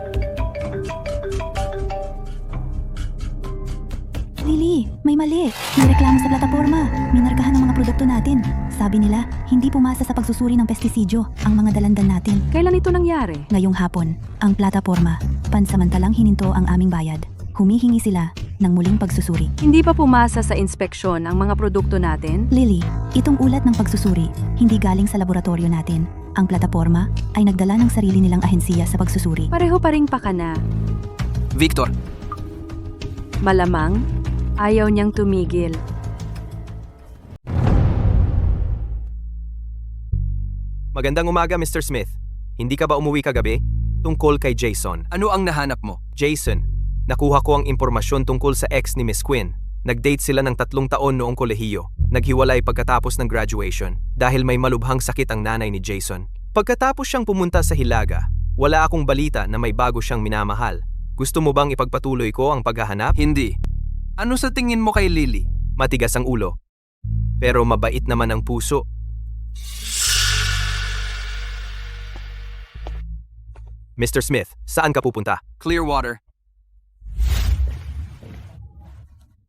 Lily, may mali. May reklamo sa plataforma. Minarkahan ang mga produkto natin. Sabi nila, hindi pumasa sa pagsusuri ng pestisidyo ang mga dalandan natin. Kailan ito nangyari? Ngayong hapon, ang plataforma, pansamantalang hininto ang aming bayad. Humihingi sila ng muling pagsusuri. Hindi pa pumasa sa inspeksyon ang mga produkto natin? Lily, itong ulat ng pagsusuri, hindi galing sa laboratorio natin. Ang plataforma ay nagdala ng sarili nilang ahensiya sa pagsusuri. Pareho pa ring pakana. Victor, Malamang, ayaw niyang tumigil. Magandang umaga, Mr. Smith. Hindi ka ba umuwi kagabi? Tungkol kay Jason. ano ang nahanap mo? Jason, nakuha ko ang impormasyon tungkol sa ex ni Miss Quinn. Nag-date sila ng 3 taon noong kolehiyo. Naghiwalay pagkatapos ng graduation dahil may malubhang sakit ang nanay ni Jason. Pagkatapos siyang pumunta sa Hilaga, wala akong balita na may bago siyang minamahal. Gusto mo bang ipagpatuloy ko ang paghahanap? Hindi. Ano sa tingin mo kay Lily? Matigas ang ulo. Pero mabait naman ang puso. Mr. Smith, saan ka pupunta? Clearwater.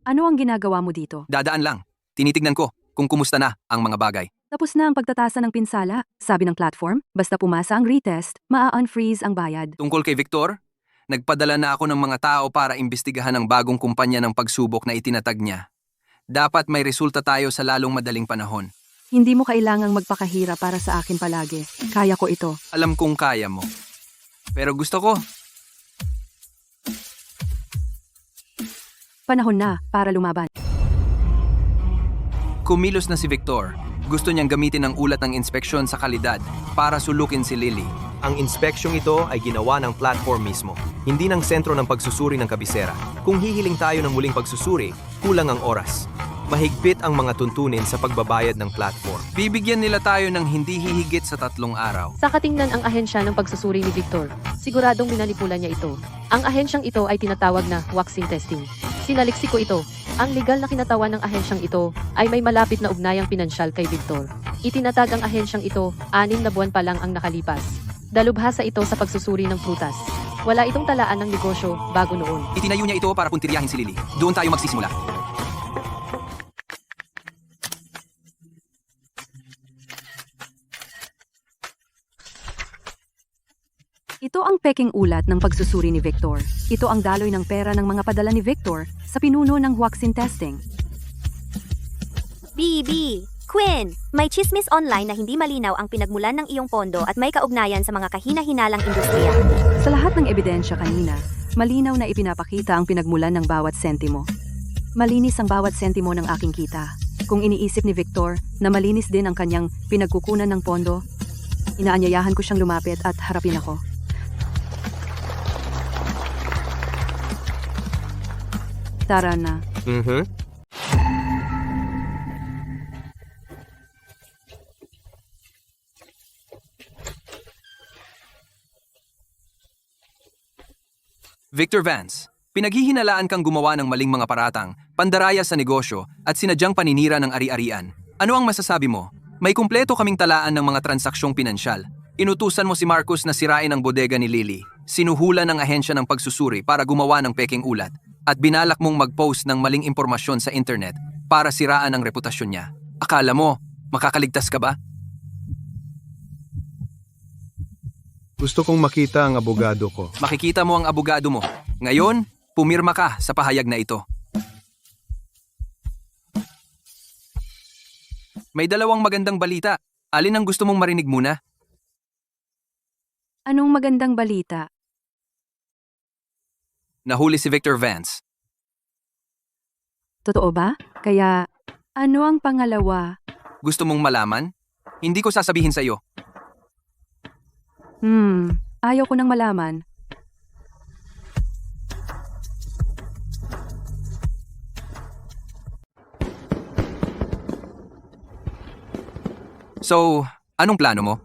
Ano ang ginagawa mo dito? Dadaan lang. Tinitignan ko kung kumusta na ang mga bagay. Tapos na ang pagtatasa ng pinsala. Sabi ng platform, basta pumasa ang retest, maa-unfreeze ang bayad. Tungkol kay Victor, nagpadala na ako ng mga tao para imbestigahan ang bagong kumpanya ng pagsubok na itinatag niya. Dapat may resulta tayo sa lalong madaling panahon. Hindi mo kailangang magpakahira para sa akin palagi. Kaya ko ito. Alam kong kaya mo. Pero gusto ko. Panahon na para lumaban. Kumilos na si Victor. Gusto niyang gamitin ang ulat ng inspeksyon sa kalidad para sulukin si Lily. Ang inspeksyong ito ay ginawa ng platform mismo, hindi ng sentro ng pagsusuri ng kabisera. Kung hihiling tayo ng muling pagsusuri, kulang ang oras. Mahigpit ang mga tuntunin sa pagbabayad ng platform. Bibigyan nila tayo ng hindi hihigit sa 3 araw. Sa katingnan ang ahensya ng pagsusuri ni Victor, siguradong minanipula niya ito. Ang ahensyang ito ay tinatawag na vaccine testing. Sinaliksi ko ito. Ang legal na kinatawan ng ahensyang ito ay may malapit na ugnayang pinansyal kay Victor. Itinatag ang ahensyang ito, 6 na buwan pa lang ang nakalipas. Dalubhasa ito sa pagsusuri ng prutas. Wala itong talaan ng negosyo bago noon. Itinayo niya ito para puntiryahin si Lily. Doon tayo magsisimula. Ito ang Anong peking ulat ng pagsusuri ni Victor? Ito ang daloy ng pera ng mga padala ni Victor sa pinuno ng Huaxin testing. BB, Quinn, may chismis online na hindi malinaw ang pinagmulan ng iyong pondo at may kaugnayan sa mga kahina-hinalang industriya. Sa lahat ng ebidensya kanina, malinaw na ipinapakita ang pinagmulan ng bawat sentimo. Malinis ang bawat sentimo ng aking kita. Kung iniisip ni Victor na malinis din ang kanyang pinagkukunan ng pondo, inaanyayahan ko siyang lumapit at harapin ako. Tara na. Victor Vance, pinaghihinalaan kang gumawa ng maling mga paratang, pandaraya sa negosyo at sinadyang paninira ng ari-arian. Ano ang masasabi mo? May kumpleto kaming talaan ng mga transaksyong pinansyal. Inutusan mo si Marcus na sirain ang bodega ni Lily. Sinuhulan ng ahensya ng pagsusuri para gumawa ng peking ulat. At binalak mong mag-post ng maling impormasyon sa internet para siraan ang reputasyon niya. Akala mo, makakaligtas ka ba? Gusto kong makita ang abogado ko. Makikita mo ang abogado mo. Ngayon, pumirma ka sa pahayag na ito. May dalawang magandang balita. Alin ang gusto mong marinig muna? Anong magandang balita? Nahuli si Victor Vance. Totoo ba? Kaya, ano ang pangalawa? Gusto mong malaman? Hindi ko sasabihin sa iyo. Ayaw ko nang malaman. So, anong plano mo?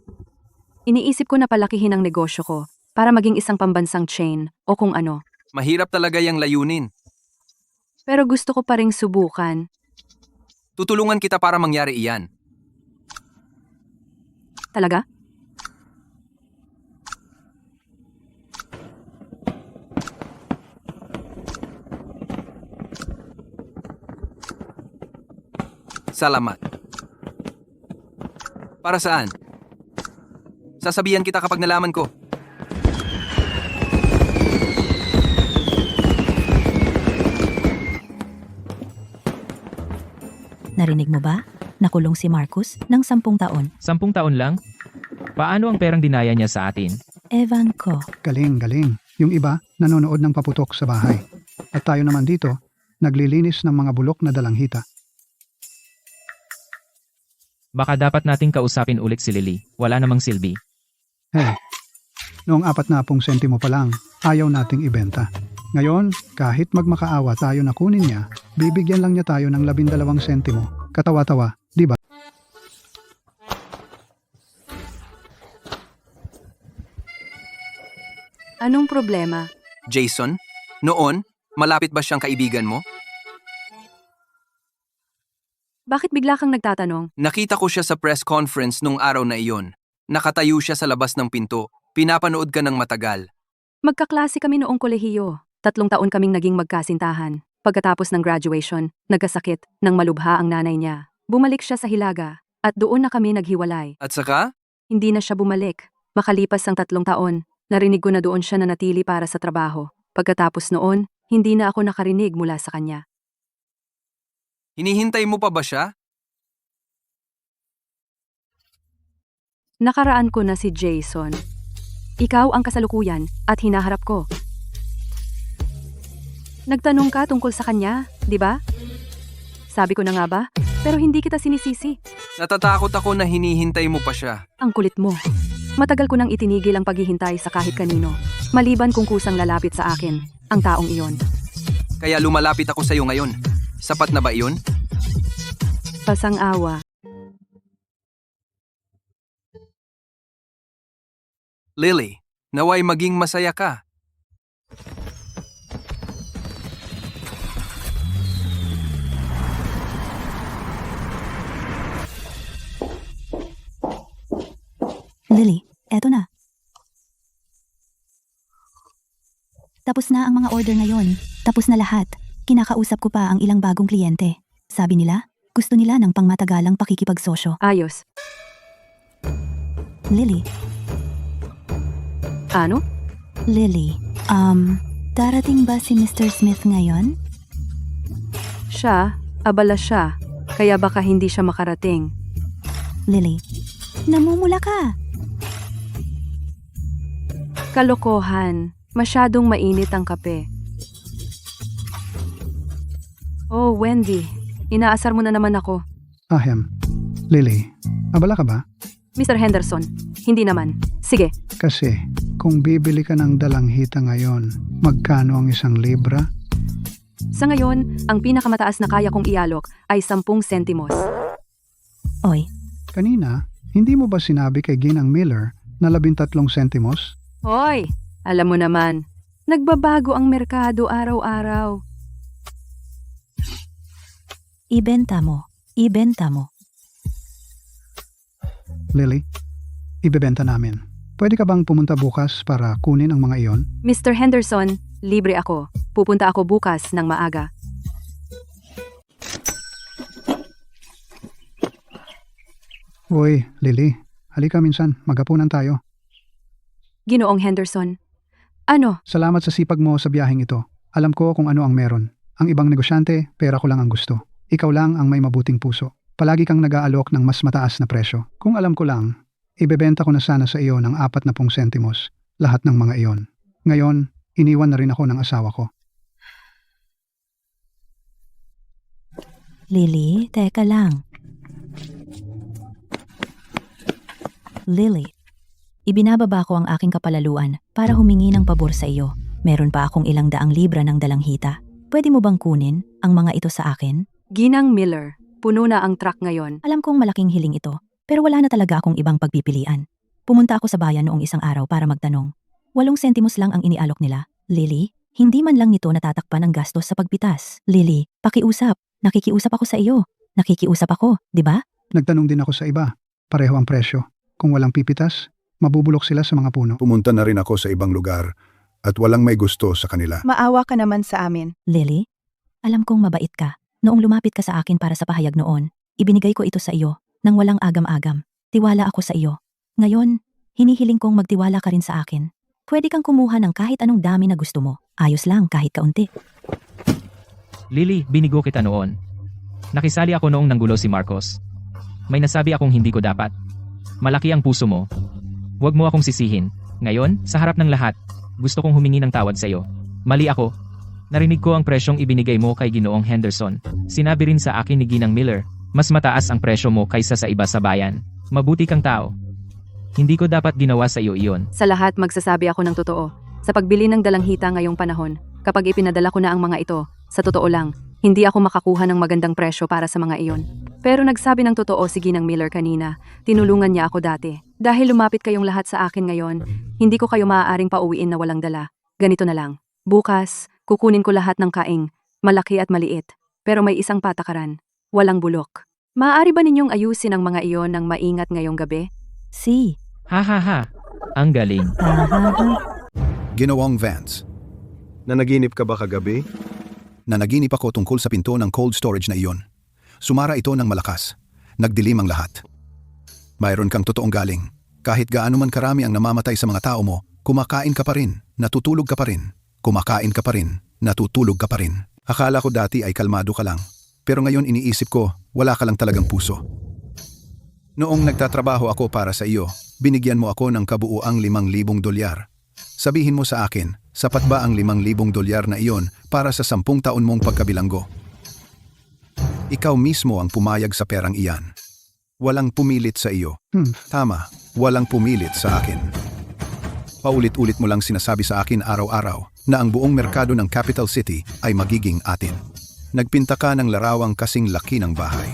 Iniisip ko na palakihin ang negosyo ko para maging isang pambansang chain o kung ano. Mahirap talaga yung layunin. Pero gusto ko pa ring subukan. Tutulungan kita para mangyari iyan. Talaga? Salamat. Para saan? Sasabihan kita kapag nalaman ko. Narinig mo ba? Nakulong si Marcus ng 10 taon. 10 taon lang? Paano ang perang dinaya niya sa atin? Ewan ko. Galing, galing. Yung iba, nanonood ng paputok sa bahay. At tayo naman dito, naglilinis ng mga bulok na dalanghita. Baka dapat nating kausapin ulit si Lily. Wala namang silbi. Hey, noong 40 sentimo pa lang, ayaw nating ibenta. Ngayon, kahit magmakaawa tayo na kunin niya, bibigyan lang niya tayo ng 12 sentimo. Katawa-tawa, di ba? Anong problema? Jason, noon, malapit ba siyang kaibigan mo? Bakit bigla kang nagtatanong? Nakita ko siya sa press conference nung araw na iyon. Nakatayo siya sa labas ng pinto. Pinapanood ka ng matagal. Magkaklase kami noong kolehiyo. 3 taon kaming naging magkasintahan. Pagkatapos ng graduation, nagkasakit nang malubha ang nanay niya. Bumalik siya sa Hilaga at doon na kami naghiwalay. At saka? Hindi na siya bumalik. Makalipas ang 3 taon, narinig ko na doon siya nanatili para sa trabaho. Pagkatapos noon, hindi na ako nakarinig mula sa kanya. Hinihintay mo pa ba siya? Nakaraan ko na si Jason. Ikaw ang kasalukuyan at hinaharap ko. Nagtanong ka tungkol sa kanya, di ba? Sabi ko na nga ba? Pero hindi kita sinisisi. Natatakot ako na hinihintay mo pa siya. Ang kulit mo. Matagal ko nang itinigil ang paghihintay sa kahit kanino. Maliban kung kusang lalapit sa akin, ang taong iyon. Kaya lumalapit ako sa iyo ngayon. Sapat na ba iyon? Pasang-awa. Lily, naway maging masaya ka. Lily, eto na. Tapos na ang mga order ngayon. Tapos na lahat. Kinakausap ko pa ang ilang bagong kliyente. Sabi nila, gusto nila ng pangmatagalang pakikipagsosyo. Ayos. Lily, Ano? Lily, darating ba si Mr. Smith ngayon? Siya, abala siya. Kaya baka hindi siya makarating. Lily, namumula ka. Kalokohan. Masyadong mainit ang kape. Oh, Wendy. Inaasar mo na naman ako. Ahem. Lily, abala ka ba? Mr. Henderson, hindi naman. Sige, Kasi, kung bibili ka ng dalanghita ngayon, magkano ang 1 libra? sa ngayon, ang pinakamataas na kaya kong ialok ay 10 sentimos. Oy, Kanina, hindi mo ba sinabi kay Ginang Miller na 13 sentimos? Hoy, alam mo naman, nagbabago ang merkado araw-araw. ibenta mo. Ibenta mo. Lily, ibebenta namin. Pwede ka bang pumunta bukas para kunin ang mga iyon? Mr. Henderson, libre ako. Pupunta ako bukas ng maaga. Uy, Lily, halika minsan, magapunan tayo. Ginoong Henderson. Ano? Salamat sa sipag mo sa biyaheng ito. Alam ko kung ano ang meron. Ang ibang negosyante, pera ko lang ang gusto. Ikaw lang ang may mabuting puso. Palagi kang nag-aalok ng mas mataas na presyo. Kung alam ko lang, ibebenta ko na sana sa iyo ng 40 sentimos, lahat ng mga iyon. Ngayon, iniwan na rin ako ng asawa ko. Lily, teka lang. Lily, ibinababa ko ang aking kapalaluan para humingi ng pabor sa iyo. Meron pa akong 200 libra ng dalanghita. Pwede mo bang kunin ang mga ito sa akin? Ginang Miller, puno na ang truck ngayon. Alam kong malaking hiling ito, pero wala na talaga akong ibang pagpipilian. Pumunta ako sa bayan noong isang araw para magtanong. 8 sentimos lang ang inialok nila. Lily, hindi man lang nito natatakpan ang gastos sa pagpitas. Lily, pakiusap. Nakikiusap ako sa iyo. Nakikiusap ako, di ba? Nagtanong din ako sa iba. Pareho ang presyo. Kung walang pipitas, mabubulok sila sa mga puno. Pumunta na rin ako sa ibang lugar at walang may gusto sa kanila. Maawa ka naman sa amin. Lily, alam kong mabait ka. Noong lumapit ka sa akin para sa pahayag noon, ibinigay ko ito sa iyo nang walang agam-agam. Tiwala ako sa iyo. Ngayon, hinihiling kong magtiwala ka rin sa akin. Pwede kang kumuha ng kahit anong dami na gusto mo. Ayos lang kahit kaunti. Lily, binigo kita noon. Nakisali ako noong nanggulo si Marcos. May nasabi akong hindi ko dapat. Malaki ang puso mo. Huwag mo akong sisihin. Ngayon, sa harap ng lahat, gusto kong humingi ng tawad sa iyo. Mali ako. Narinig ko ang presyong ibinigay mo kay Ginoong Henderson. Sinabi rin sa akin ni Ginang Miller, mas mataas ang presyo mo kaysa sa iba sa bayan. Mabuti kang tao. Hindi ko dapat ginawa sa iyo iyon. Sa lahat magsasabi ako ng totoo. Sa pagbili ng dalanghita ngayong panahon, kapag ipinadala ko na ang mga ito, sa totoo lang, hindi ako makakuha ng magandang presyo para sa mga iyon. Pero nagsabi ng totoo si Ginang Miller kanina, tinulungan niya ako dati. Dahil lumapit kayong lahat sa akin ngayon, hindi ko kayo maaaring pauwiin na walang dala. Ganito na lang. Bukas, kukunin ko lahat ng kaing, malaki at maliit. Pero may isang patakaran, walang bulok. Maaari ba ninyong ayusin ang mga iyon ng maingat ngayong gabi? Si. Ha ha ha. Ang galing. Ginawang Vance, Nanaginip ka ba kagabi? nanaginip ako tungkol sa pinto ng cold storage na iyon. Sumara ito ng malakas. Nagdilim ang lahat. Mayroon kang totoong galing. Kahit gaano man karami ang namamatay sa mga tao mo, kumakain ka pa rin, natutulog ka pa rin. Kumakain ka pa rin, natutulog ka pa rin. Akala ko dati ay kalmado ka lang. Pero ngayon iniisip ko, wala ka lang talagang puso. Noong nagtatrabaho ako para sa iyo, binigyan mo ako ng kabuuang $5,000. Sabihin mo sa akin, sapat ba ang $5,000 na iyon para sa 10 taon mong pagkabilanggo? Ikaw mismo ang pumayag sa perang iyan. Walang pumilit sa iyo. Tama, walang pumilit sa akin. Paulit-ulit mo lang sinasabi sa akin araw-araw na ang buong merkado ng Capital City ay magiging atin. Nagpinta ka ng larawang kasing laki ng bahay.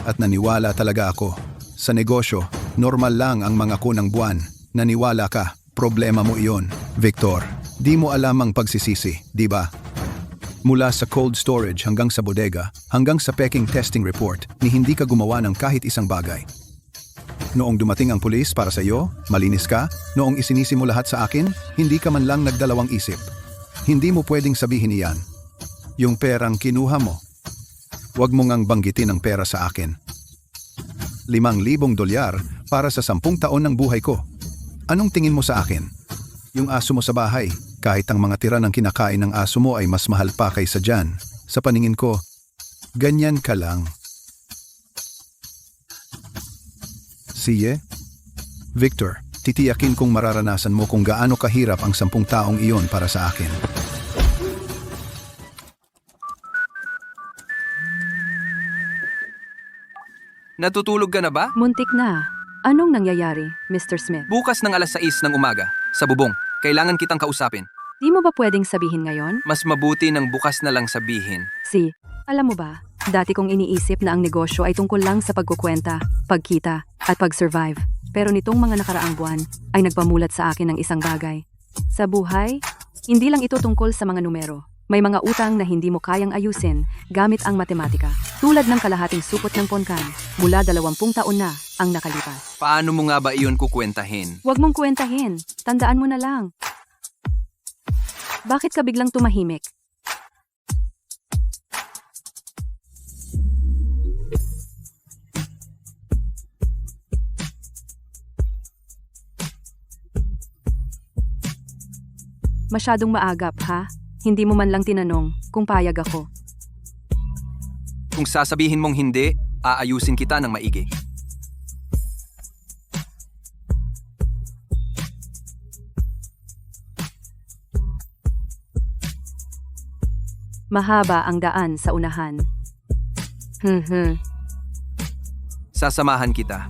At naniwala talaga ako. Sa negosyo, normal lang ang mga kunang buwan. Naniwala ka, problema mo iyon. Victor, di mo alam ang pagsisisi, di ba? Mula sa cold storage hanggang sa bodega, hanggang sa packing testing report, ni hindi ka gumawa ng kahit isang bagay. Noong dumating ang pulis para sa iyo, malinis ka. Noong isinisi mo lahat sa akin, hindi ka man lang nagdalawang isip. Hindi mo pwedeng sabihin iyan. Yung perang kinuha mo. Huwag mo ngang banggitin ang pera sa akin. $5,000 para sa 10 taon ng buhay ko. Anong tingin mo sa akin? Yung aso mo sa bahay, kahit ang mga tira ng kinakain ng aso mo ay mas mahal pa kaysa dyan. Sa paningin ko, ganyan ka lang. Siye? Victor, titiyakin kong mararanasan mo kung gaano kahirap ang 10 taong iyon para sa akin. Natutulog ka na ba? Muntik na. Anong nangyayari, Mr. Smith? Bukas ng alas 6 ng umaga, sa bubong. Kailangan kitang kausapin. Di mo ba pwedeng sabihin ngayon? Mas mabuti ng bukas na lang sabihin. Alam mo ba, dati kong iniisip na ang negosyo ay tungkol lang sa pagkukwenta, pagkita, at pag-survive. Pero nitong mga nakaraang buwan, ay nagpamulat sa akin ng isang bagay. Sa buhay, hindi lang ito tungkol sa mga numero. May mga utang na hindi mo kayang ayusin gamit ang matematika. Tulad ng kalahating supot ng pongkan, mula 20 taon na ang nakalipas. Paano mo nga ba iyon kukwentahin? Huwag mong kwentahin, tandaan mo na lang. Bakit ka biglang tumahimik? Masyadong maagap, ha? Hindi mo man lang tinanong kung payag ako. Kung sasabihin mong hindi, aayusin kita ng maigi. Mahaba ang daan sa unahan. Sasamahan kita.